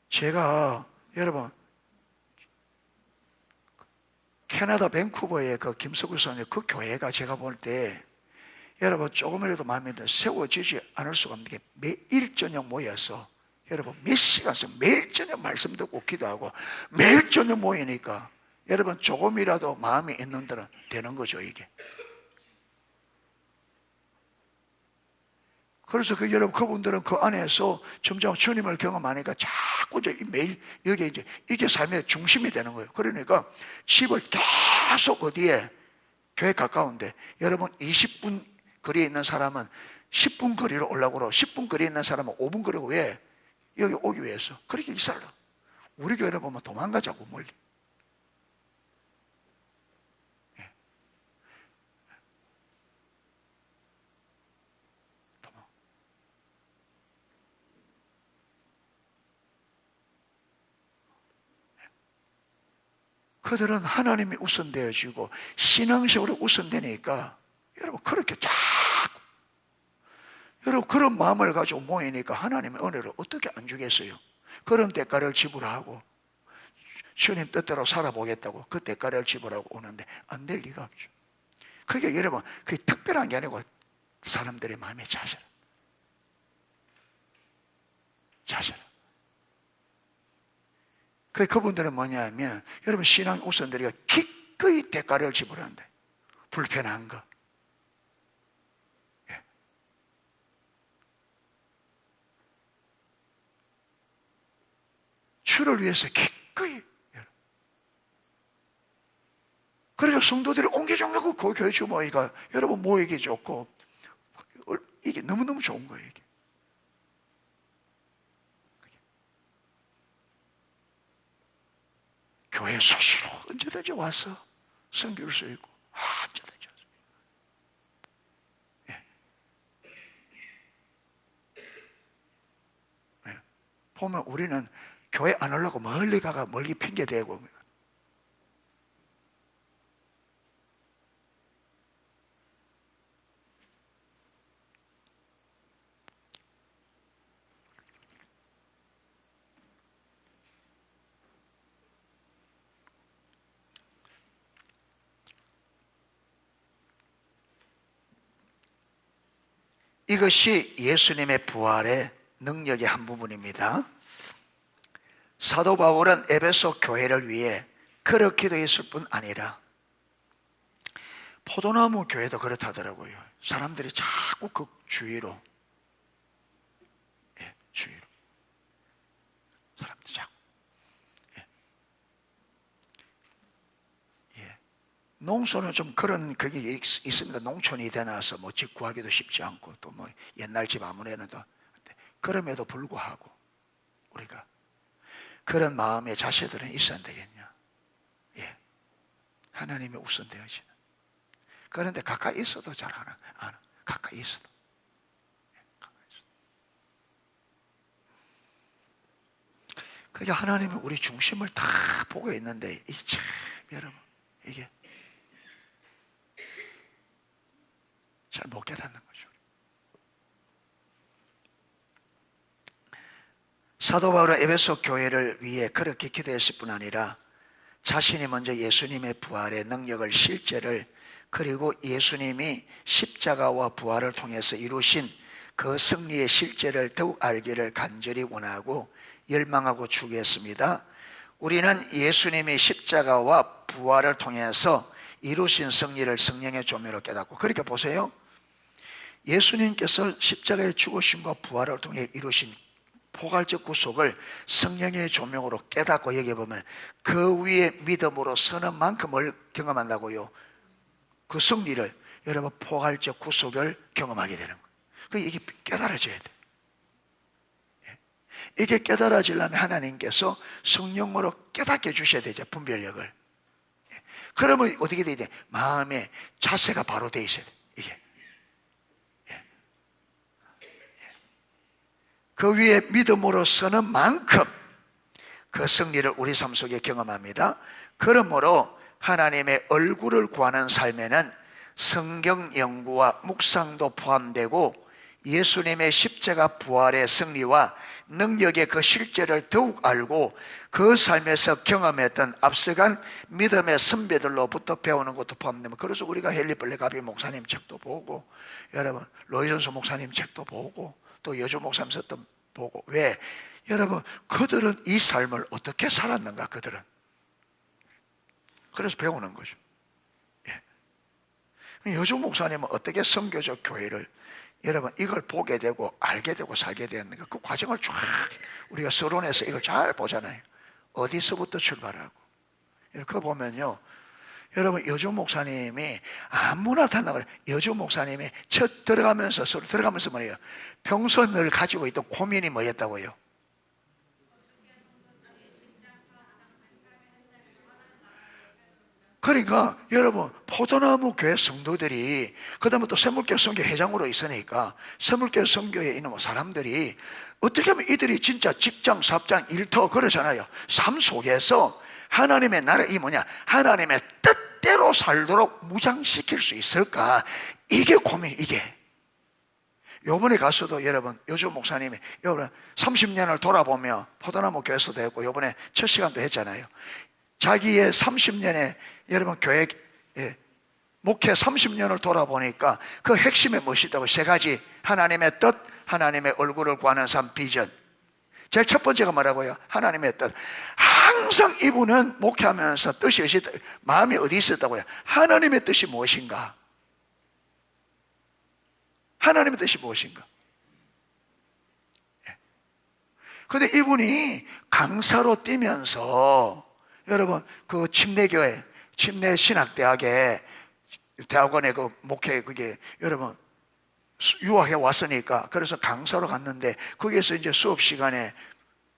제가 여러분 캐나다 밴쿠버의 그 김석우 선생 그 교회가 제가 볼 때 여러분 조금이라도 마음에 세워지지 않을 수가 없는 게 매일 저녁 모여서 여러분 몇 시간씩 매일 저녁 말씀 듣고 기도하고 매일 저녁 모이니까 여러분 조금이라도 마음이 있는 데는 되는 거죠 이게. 그래서 그 여러분 그분들은 그 안에서 점점 주님을 경험하니까 자꾸 이제 매일 여기 이제 이게 삶의 중심이 되는 거예요. 그러니까 집을 계속 어디에 교회 가까운데 여러분 20분 거리에 있는 사람은 10분 거리로 오려고 그러고 10분 거리에 있는 사람은 5분 거리고 왜 여기 오기 위해서 그렇게 이사를 우리 교회를 보면 도망가자고 멀리. 그들은 하나님이 우선되어지고 신앙적으로 우선되니까 여러분 그렇게 자꾸 여러분 그런 마음을 가지고 모이니까 하나님의 은혜를 어떻게 안 주겠어요? 그런 대가를 지불하고 주님 뜻대로 살아보겠다고 그 대가를 지불하고 오는데 안 될 리가 없죠. 그게 여러분 그게 특별한 게 아니고 사람들의 마음에 자세라. 그분들은 뭐냐면 여러분 신앙 우선들이가 기꺼이 대가를 지불한대. 불편한 거. 예. 주를 위해서 기꺼이. 그러니까 성도들이 옹기종하고 그 교회 주모이가 여러분 모이기 좋고 이게 너무너무 좋은 거예요. 이게. 교회 수시로 언제든지 와서 섬길 수 있고 언제든지 와서. 예. 예. 보면 우리는 교회 안 오려고 멀리 가가 멀리 핑계대고 이것이 예수님의 부활의 능력의 한 부분입니다. 사도 바울은 에베소 교회를 위해 그렇게 되어 있을 뿐 아니라 포도나무 교회도 그렇다더라고요. 사람들이 자꾸 그 주위로 주위로 사람들이 자꾸 농촌은 좀 그런 그게 있습니다. 농촌이 되나서 뭐 집 구하기도 쉽지 않고 또 뭐 옛날 집 아무래도 그럼에도 불구하고 우리가 그런 마음의 자세들은 있어야 되겠냐? 예, 하나님이 우선되어지는. 그런데 가까이 있어도 잘 안 가까이 있어도. 그게 하나님이 우리 중심을 다 보고 있는데 이 참 여러분 이게 잘 못 깨닫는 거죠. 사도 바울은 에베소 교회를 위해 그렇게 기도했을 뿐 아니라 자신이 먼저 예수님의 부활의 능력을 실제를 그리고 예수님이 십자가와 부활을 통해서 이루신 그 승리의 실제를 더욱 알기를 간절히 원하고 멸망하고 죽겠습니다. 우리는 예수님이 십자가와 부활을 통해서 이루신 승리를 성령의 조명으로 깨닫고, 그렇게 보세요. 예수님께서 십자가의 죽으심과 부활을 통해 이루신 포괄적 구속을 성령의 조명으로 깨닫고 여기 보면 그 위에 믿음으로 서는 만큼을 경험한다고요. 그 승리를, 여러분, 포괄적 구속을 경험하게 되는 거예요. 이게 깨달아져야 돼요. 이게 깨달아지려면 하나님께서 성령으로 깨닫게 주셔야 되죠. 분별력을. 그러면 어떻게 돼야 돼? 마음의 자세가 바로 돼 있어야 돼. 이게 그 위에 믿음으로 서는 만큼 그 승리를 우리 삶 속에 경험합니다. 그러므로 하나님의 얼굴을 구하는 삶에는 성경 연구와 묵상도 포함되고 예수님의 십자가 부활의 승리와 능력의 그 실제를 더욱 알고 그 삶에서 경험했던 앞서간 믿음의 선배들로부터 배우는 것도 포함되면, 그래서 우리가 헨리 블랙아비 목사님 책도 보고, 여러분 로이존스 목사님 책도 보고, 또 여주 목사님 썼던 보고. 왜? 여러분, 그들은 이 삶을 어떻게 살았는가, 그들은. 그래서 배우는 거죠. 여주 목사님은 어떻게 선교적 교회를, 여러분, 이걸 보게 되고 알게 되고 살게 되었는가, 그 과정을 쫙 우리가 서론에서 이걸 잘 보잖아요. 어디서부터 출발하고. 그거 보면요, 여러분, 여주 목사님이 아무나 다 나가요. 여주 목사님이 첫 들어가면서 뭐예요? 평소 늘 가지고 있던 고민이 뭐였다고요? 그러니까 여러분, 포도나무 교회 성도들이, 그 다음에 또 샘물교회 성교 회장으로 있으니까 샘물교회 성교에 있는 사람들이 어떻게 하면 이들이 진짜 직장, 사업장, 일터 그러잖아요. 삶 속에서 하나님의 나라, 이 뭐냐, 하나님의 뜻대로 살도록 무장시킬 수 있을까? 이게 고민. 이게 요번에 가서도 여러분, 요즘 목사님이 여러분 30년을 돌아보며 포도나무 교회에서도 했고 요번에 첫 시간도 했잖아요. 자기의 30년의 여러분 교회 목회 30년을 돌아보니까 그 핵심에 무엇이 있다고? 세 가지. 하나님의 뜻, 하나님의 얼굴을 구하는 삶, 비전. 제일 첫 번째가 뭐라고요? 하나님의 뜻. 항상 이분은 목회하면서 뜻이 마음이 어디 있었다고요? 하나님의 뜻이 무엇인가? 하나님의 뜻이 무엇인가? 그런데 이분이 강사로 뛰면서 여러분, 그 침례교회, 침례신학대학에, 대학원에 그 목회, 그게 여러분 유학해 왔으니까, 그래서 강사로 갔는데 거기에서 이제 수업 시간에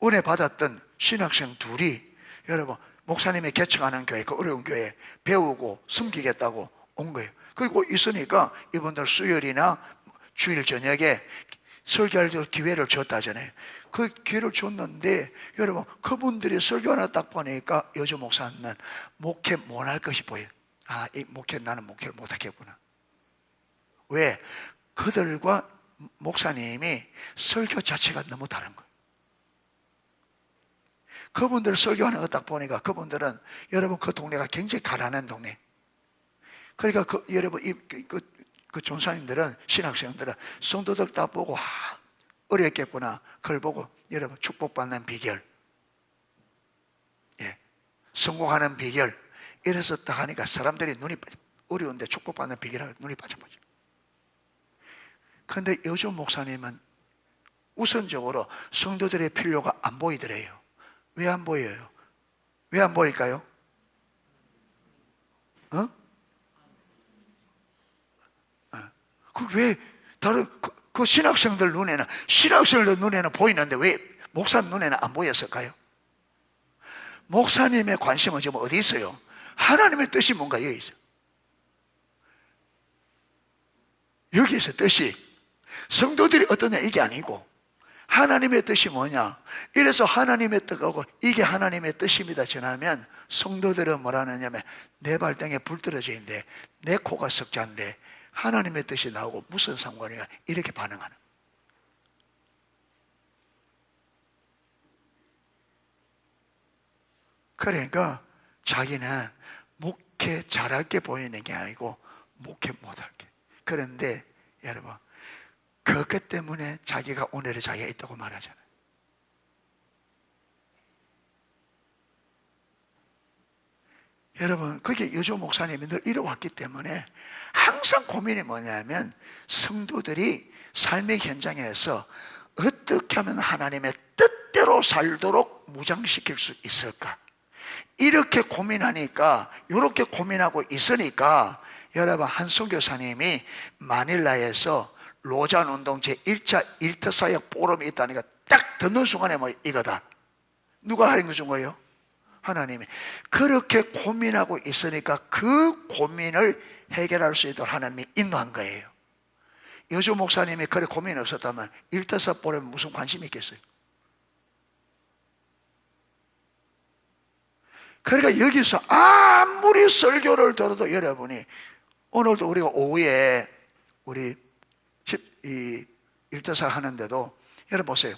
은혜 받았던 신학생 둘이 여러분 목사님이 개척하는 교회, 그 어려운 교회 배우고 섬기겠다고 온 거예요. 그리고 있으니까 이분들 수요일이나 주일 저녁에 설교할 기회를 줬다잖아요. 그 기회를 줬는데 여러분, 그분들이 설교하나 딱 보니까 여주 목사는 목회 못할 것이 보여요. 아, 이 목회, 나는 목회를 못하겠구나. 왜? 그들과 목사님이 설교 자체가 너무 다른 거예요. 그분들 설교하는 거 딱 보니까 그분들은 여러분 그 동네가 굉장히 가난한 동네. 그러니까 여러분 그 전사님들은, 신학생들은 성도들 딱 보고 어렵겠구나. 그걸 보고 여러분 축복받는 비결, 성공하는 비결, 이래서 딱 하니까 사람들이 눈이 어려운데 축복받는 비결하고 눈이 빠져버려. 그런데 요즘 목사님은 우선적으로 성도들의 필요가 안 보이더래요. 왜 안 보여요? 왜 안 보일까요? 왜 다른 그 신학생들 눈에는 보이는데 왜 목사 눈에는 안 보였을까요? 목사님의 관심은 지금 어디 있어요? 하나님의 뜻이 뭔가 여기 있어요. 여기에서 뜻이, 성도들이 어떠냐 이게 아니고 하나님의 뜻이 뭐냐. 이래서 하나님의 뜻하고 이게 하나님의 뜻입니다 전하면 성도들은 뭐라 하느냐면, 내 발등에 불 떨어져 있는데 내 코가 석자인데 하나님의 뜻이 나오고 무슨 상관이야, 이렇게 반응하는. 그러니까 자기는 목회 잘할게 보이는 게 아니고 목회 못할게. 그런데 여러분, 그것 때문에 자기가 오늘의 자기가 있다고 말하잖아요. 여러분, 그게 여조 목사님이 늘 이뤄왔기 때문에 항상 고민이 뭐냐면 성도들이 삶의 현장에서 어떻게 하면 하나님의 뜻대로 살도록 무장시킬 수 있을까? 이렇게 고민하니까, 이렇게 고민하고 있으니까 여러분, 한 선교사님이 마닐라에서 로잔 운동 제1차 일터사역 포럼이 있다니까 딱 듣는 순간에 뭐 이거다. 누가 하는 거준 거예요? 하나님이. 그렇게 고민하고 있으니까 그 고민을 해결할 수 있도록 하나님이 인도한 거예요. 여조 목사님이 그래 고민이 없었다면 일터사 포럼에 무슨 관심이 있겠어요? 그러니까 여기서 아무리 설교를 들어도 여러분이, 오늘도 우리가 오후에 우리 일터사 하는데도 여러분 보세요.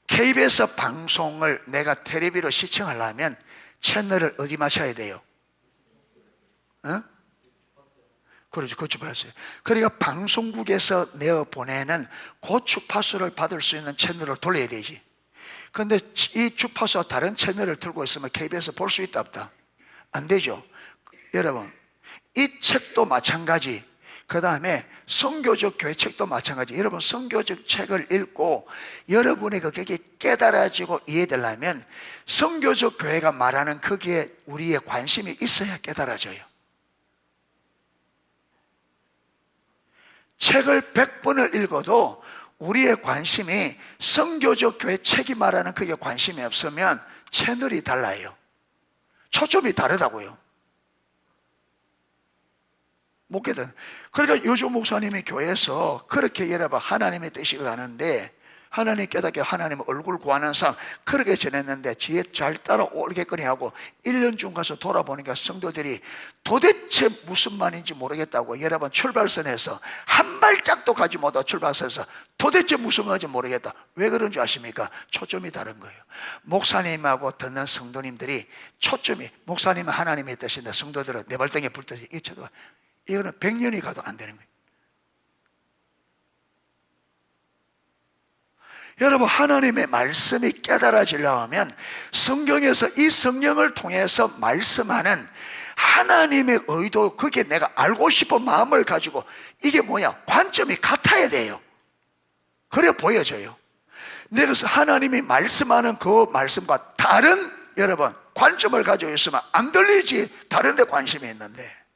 KBS 방송을 내가 텔레비로 시청하려면 채널을 어디 맞춰야 돼요? 어? 그렇죠. 그 주파수요. 그러니까 방송국에서 내어 보내는 그 주파수를 받을 수 있는 채널을 돌려야 되지. 그런데 이 주파수와 다른 채널을 들고 있으면 KBS 볼 수 있다 없다? 안 되죠. 여러분, 이 책도 마찬가지, 그 다음에 선교적 교회 책도 마찬가지. 여러분, 선교적 책을 읽고 여러분이 그게 깨달아지고 이해되려면 선교적 교회가 말하는 거기에 우리의 관심이 있어야 깨달아져요. 책을 100번을 읽어도 우리의 관심이 선교적 교회 책이 말하는 그게 관심이 없으면 채널이 달라요. 초점이 다르다고요. 못 깨닫는. 그러니까 요조 목사님의 교회에서 그렇게 여러분 하나님의 뜻이 가는데, 하나님 깨닫게 하나님 얼굴 구하는 삶 그렇게 지냈는데 뒤에 잘 따라오겠거니 하고 1년 중 가서 돌아보니까 성도들이 도대체 무슨 말인지 모르겠다고, 여러분 출발선에서 한 발짝도 가지 못하고 출발선에서 도대체 무슨 말인지 모르겠다. 왜 그런 줄 아십니까? 초점이 다른 거예요. 목사님하고 듣는 성도님들이 초점이, 목사님은 하나님의 뜻인데 성도들은 내 발등에 불 떠지, 이거는 100년이 가도 안 되는 거예요. 여러분, 하나님의 말씀이 깨달아지려고 하면 성경에서 이 성령을 통해서 말씀하는 하나님의 의도, 그게 내가 알고 싶은 마음을 가지고, 이게 뭐야? 관점이 같아야 돼요. 그래 보여져요. 내가 하나님이 말씀하는 그 말씀과 다른 여러분 관점을 가지고 있으면 안 들리지. 다른 데 관심이 있는데.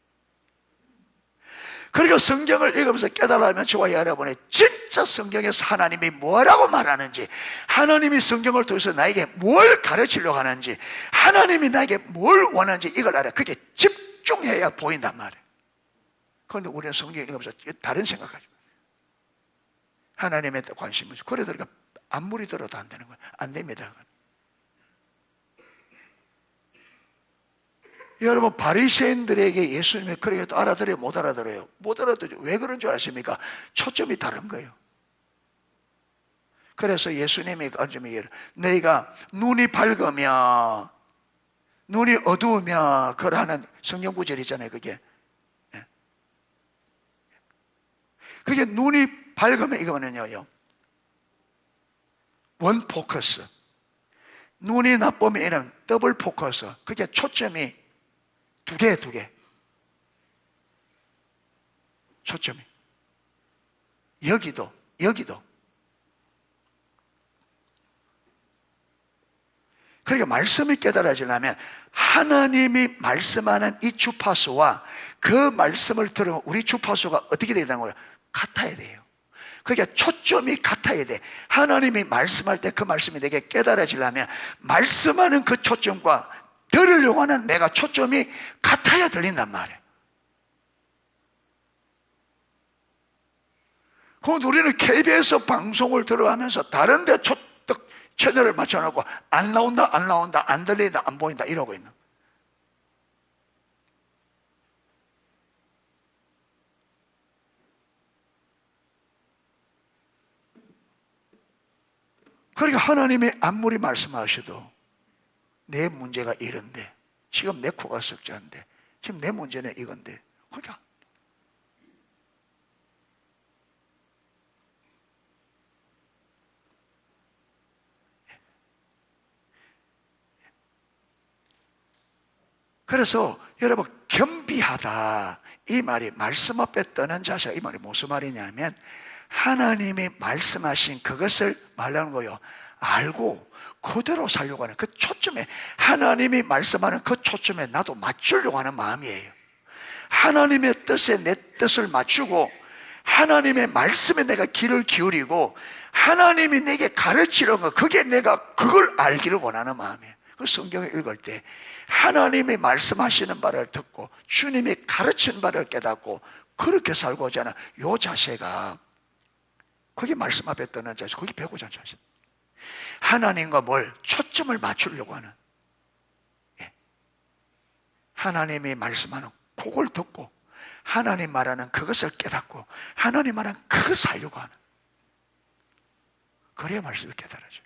그러니까 성경을 읽으면서 깨달으면 저와 여러분이 진짜 성경에서 하나님이 뭐라고 말하는지, 하나님이 성경을 통해서 나에게 뭘 가르치려고 하는지, 하나님이 나에게 뭘 원하는지 이걸 알아요. 그게 집중해야 보인단 말이에요. 그런데 우리는 성경 읽으면서 다른 생각하죠. 하나님에 대해 관심을 주고, 그래도 우리가 아무리 들어도 안 되는 거예요. 안 됩니다. 여러분, 바리새인들에게 예수님이 그렇게 알아들어요? 못 알아들어요? 못 알아들어요. 왜 그런 줄 아십니까? 초점이 다른 거예요. 그래서 예수님이 너희가 눈이 밝으면, 눈이 어두우면 그러하는 성경 구절 있잖아요. 그게 눈이 밝으면 이거는요, 원 포커스. 눈이 나쁘면 이는 더블 포커스. 그게 초점이 두 개. 초점이. 여기도. 그러니까 말씀이 깨달아지려면 하나님이 말씀하는 이 주파수와 그 말씀을 들으면 우리 주파수가 어떻게 되는 거예요? 같아야 돼요. 그러니까 초점이 같아야 돼. 하나님이 말씀할 때 그 말씀이 내게 깨달아지려면 말씀하는 그 초점과 들으려고 하는 내가 초점이 같아야 들린단 말이에요. 그럼 우리는 KBS 방송을 들어가면서 다른 데 채널을 맞춰놓고 안 나온다, 안 들린다, 안 보인다 이러고 있는. 그러니까 하나님이 아무리 말씀하셔도 내 문제가 이런데, 지금 내 코가 석자인데, 지금 내 문제는 이건데, 그러니까 그래서 여러분, 겸비하다 이 말이 말씀 앞에 떠는 자세, 이 말이 무슨 말이냐면 하나님이 말씀하신 그것을 말하는 거요, 알고 그대로 살려고 하는 그 초점에, 하나님이 말씀하는 그 초점에 나도 맞추려고 하는 마음이에요. 하나님의 뜻에 내 뜻을 맞추고 하나님의 말씀에 내가 귀를 기울이고 하나님이 내게 가르치는 거, 그게 내가 그걸 알기를 원하는 마음이에요. 그 성경을 읽을 때 하나님이 말씀하시는 바를 듣고 주님이 가르친 바를 깨닫고 그렇게 살고자 하는 요 자세가, 그게 말씀 앞에 떠난 자세, 그게 배우고자 하는 자세. 하나님과 뭘 초점을 맞추려고 하는, 하나님이 말씀하는 그걸 듣고 하나님 말하는 그것을 깨닫고 하나님 말하는 그것을 살려고 하는, 그래야 말씀을 깨달아져요.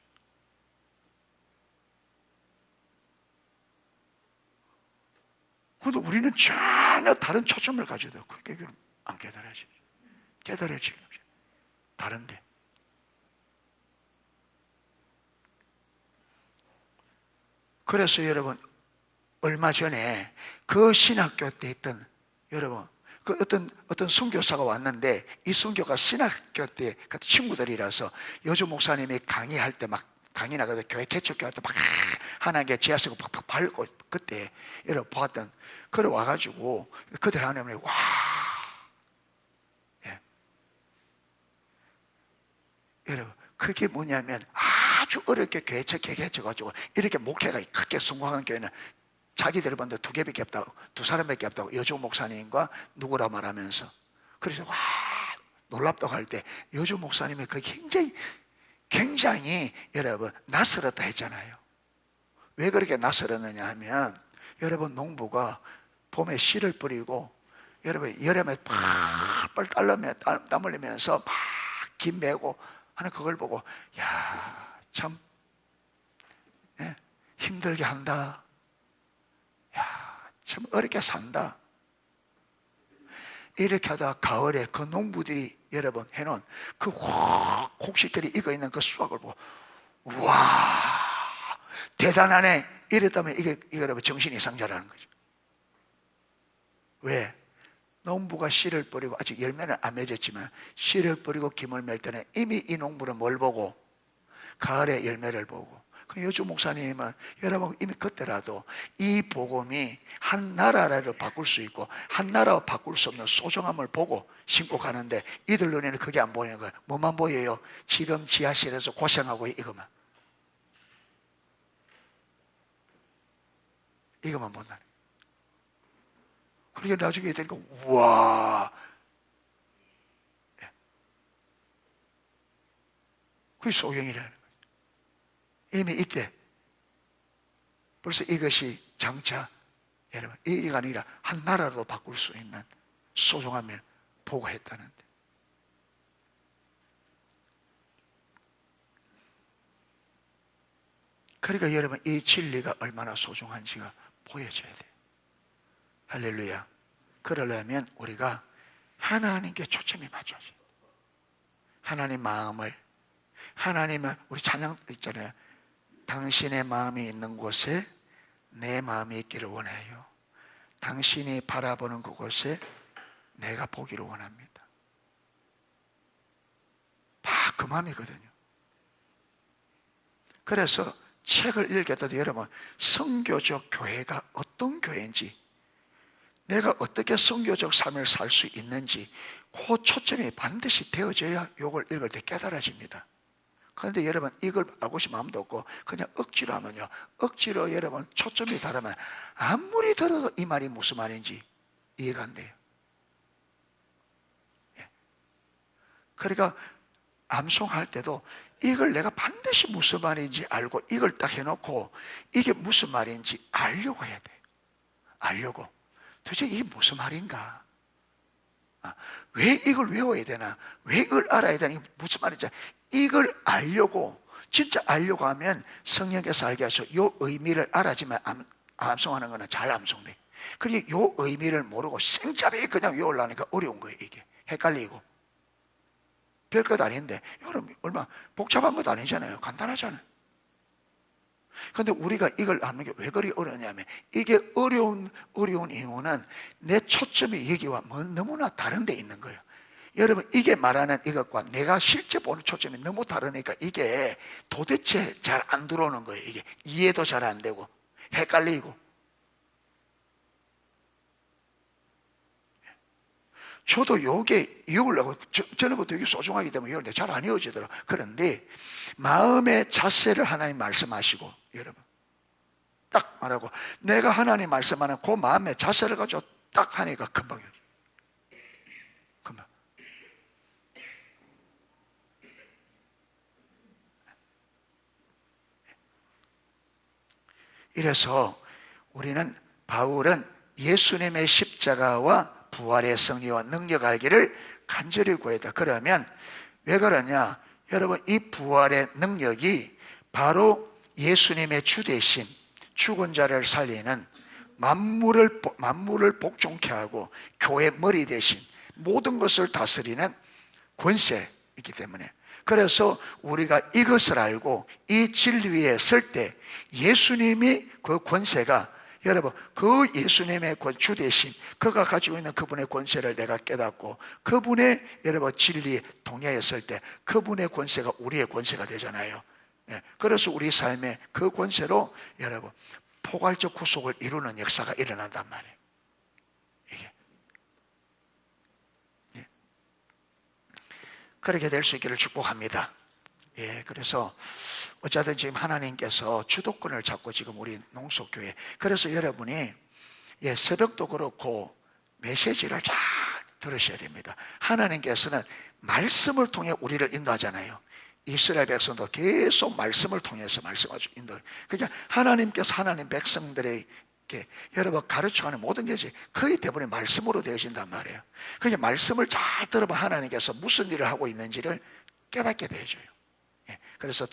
그런데 우리는 전혀 다른 초점을 가지고 그렇게 안 깨달아져요. 깨달아지는 거죠. 다른데. 그래서 여러분, 얼마 전에 그 신학교 때 있던, 여러분, 그 어떤 선교사가 왔는데, 이 선교가 신학교 때 그 친구들이라서 여주 목사님이 강의할 때 막 강의 나가서 교회 개척교회 할 때 막 하나님께 지하시고 팍팍 밟고, 그때 여러분 보았던, 그래 와가지고 그들 하나님이 와, 예. 여러분, 그게 뭐냐면 아주 어렵게 교회 개척해가지고 이렇게 목회가 크게 성공한 교회는 자기들이 봤는데 두 개밖에 없다고, 두 사람밖에 없다고, 여주 목사님과 누구라 말하면서. 그래서 와, 놀랍다고 할 때 여주 목사님이 그 굉장히 여러분 낯설었다 했잖아요. 왜 그렇게 낯설었느냐 하면, 여러분 농부가 봄에 씨를 뿌리고 여러분 여름에 팍팍 땀 흘리면서 막 김 메고 하는 그걸 보고, 야, 참 힘들게 한다, 야, 참 어렵게 산다, 이렇게 하다가 가을에 그 농부들이 여러분 해놓은 그 곡식들이 익어있는 그 수확을 보고, 우와, 대단하네, 이랬다면 이게 여러분 정신이 상자라는 거죠. 왜? 농부가 씨를 뿌리고 아직 열매는 안 맺었지만 씨를 뿌리고 김을 맬 때는 이미 이 농부는 뭘 보고? 가을에 열매를 보고. 그 여주 목사님은 여러분 이미 그때라도 이 복음이 한 나라를 바꿀 수 있고 한 나라와 바꿀 수 없는 소중함을 보고 신고 가는데, 이들 눈에는 그게 안 보이는 거예요. 뭐만 보여요? 지금 지하실에서 고생하고 이것만 본다. 그러니까 나중에 되니까 우와, 그게 소경이라는 거예요. 이미 이때 벌써 이것이 장차 여러분 이가 아니라 한 나라로 바꿀 수 있는 소중함을 보고했다는데, 그러니까 여러분 이 진리가 얼마나 소중한지가 보여져야 돼요. 할렐루야. 그러려면 우리가 하나님께 초점이 맞춰져요. 하나님 마음을, 하나님은 우리 찬양 있잖아요. 당신의 마음이 있는 곳에 내 마음이 있기를 원해요. 당신이 바라보는 그곳에 내가 보기를 원합니다. 다 그 마음이거든요. 그래서 책을 읽을 때도 여러분 선교적 교회가 어떤 교회인지, 내가 어떻게 선교적 삶을 살 수 있는지 그 초점이 반드시 되어져야 이걸 읽을 때 깨달아집니다. 그런데 여러분 이걸 알고 싶은 마음도 없고 그냥 억지로 하면요, 억지로 여러분 초점이 다르면 아무리 들어도 이 말이 무슨 말인지 이해가 안 돼요. 그러니까 암송할 때도 이걸 내가 반드시 무슨 말인지 알고 이걸 딱 해놓고 이게 무슨 말인지 알려고 해야 돼요. 알려고. 도대체 이게 무슨 말인가? 왜 이걸 외워야 되나? 왜 이걸 알아야 되나? 이게 무슨 말인지 이걸 알려고, 진짜 알려고 하면 성령께서 알게 하셔서 이 의미를 알아지만 암송하는 거는 잘 암송돼. 그리고 이 의미를 모르고 생짜배에 그냥 외우려니까 어려운 거예요. 이게 헷갈리고 별것 아닌데 여러분 얼마 복잡한 것도 아니잖아요. 간단하잖아요. 근데 우리가 이걸 하는 게 왜 그리 어려냐면, 이게 어려운 이유는 내 초점이 여기와 너무나 다른 데 있는 거예요. 여러분, 이게 말하는 이것과 내가 실제 보는 초점이 너무 다르니까 이게 도대체 잘 안 들어오는 거예요. 이게 이해도 잘 안 되고 헷갈리고. 저도 요게 이으려고, 저는 뭐 되게 소중하기 때문에 이걸 잘 안 이어지더라고요. 그런데 마음의 자세를 하나님 말씀하시고, 여러분 딱 말하고, 내가 하나님 말씀하는 그 마음의 자세를 가지고 딱 하니까 금방 이어져. 금방. 이래서 바울은 예수님의 십자가와 부활의 승리와 능력 알기를 간절히 구했다. 그러면 왜 그러냐? 여러분, 이 부활의 능력이 바로 예수님의 주 대신 죽은 자를 살리는, 만물을 복종케 하고 교회 머리 대신 모든 것을 다스리는 권세이기 때문에, 그래서 우리가 이것을 알고 이 진리 위에 설 때 예수님이 그 권세가, 여러분, 그 예수님의 주 대신 그가 가지고 있는 그분의 권세를 내가 깨닫고 그분의, 여러분, 진리에 동의했을 때 그분의 권세가 우리의 권세가 되잖아요. 그래서 우리 삶의 그 권세로 여러분 포괄적 구속을 이루는 역사가 일어난단 말이에요. 이게 그렇게 될 수 있기를 축복합니다. 그래서 어쨌든 지금 하나님께서 주도권을 잡고 지금 우리 농속교회, 그래서 여러분이 새벽도 그렇고 메시지를 잘 들으셔야 됩니다. 하나님께서는 말씀을 통해 우리를 인도하잖아요. 이스라엘 백성도 계속 말씀을 통해서 말씀하시고 인도. 그러니까 하나님께서 하나님 백성들에게 여러분 가르쳐가는 모든 것이 거의 대부분 말씀으로 되어진단 말이에요. 그러니까 말씀을 잘 들어봐 하나님께서 무슨 일을 하고 있는지를 깨닫게 되어져요. 그래서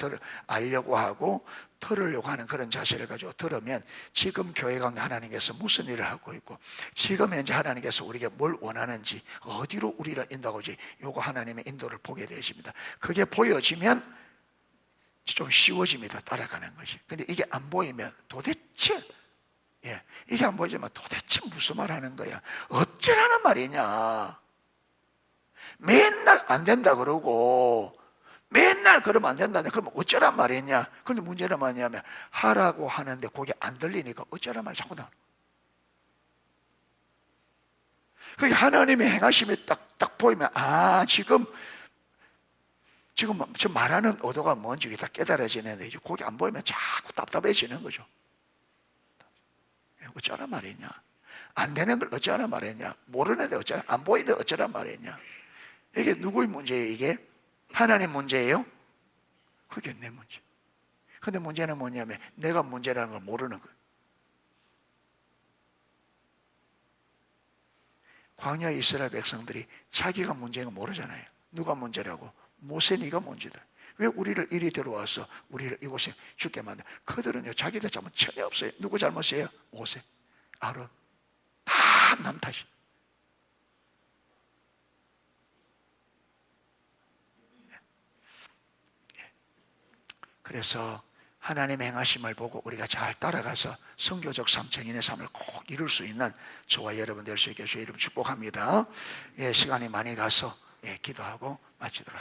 알려고 하고 들으려고 하는 그런 자세를 가지고 들으면 지금 교회 가운데 하나님께서 무슨 일을 하고 있고 지금 현재 하나님께서 우리에게 뭘 원하는지, 어디로 우리를 인도하고지, 요거 하나님의 인도를 보게 되십니다. 그게 보여지면 좀 쉬워집니다. 따라가는 것이. 근데 이게 안 보이면 도대체 이게 안 보이지만 도대체 무슨 말 하는 거야? 어쩌라는 말이냐? 맨날 안 된다 그러고 맨날 그러면 안 된다는데 그러면 어쩌란 말이냐? 그런데 문제는 뭐냐면 하라고 하는데 그게 안 들리니까 어쩌란 말 자꾸 나와. 그게 하나님의 행하심이 딱 보이면 지금 저 말하는 의도가 뭔지 이게 다 깨달아지는데 이제 그게 안 보이면 자꾸 답답해지는 거죠. 어쩌란 말이냐? 안 되는 걸 어쩌란 말이냐? 모르는데 어쩌란, 안 보이는데 어쩌란 말이냐? 이게 누구의 문제예요? 이게? 하나님 문제예요? 그게 내 문제. 근데 문제는 뭐냐면 내가 문제라는 걸 모르는 거예요. 광야 이스라엘 백성들이 자기가 문제인 거 모르잖아요. 누가 문제라고? 모세 네가 문제다. 왜 우리를 이리 들어와서 우리를 이곳에 죽게 만든? 그들은요 자기들 잘못 전혀 없어요. 누구 잘못이에요? 모세, 아론. 다 남 탓이. 그래서 하나님의 행하심을 보고 우리가 잘 따라가서 선교적 삼천인의 삶을 꼭 이룰 수 있는 저와 여러분 될 수 있게 주의 이름 축복합니다. 시간이 많이 가서 기도하고 마치도록 하겠습니다.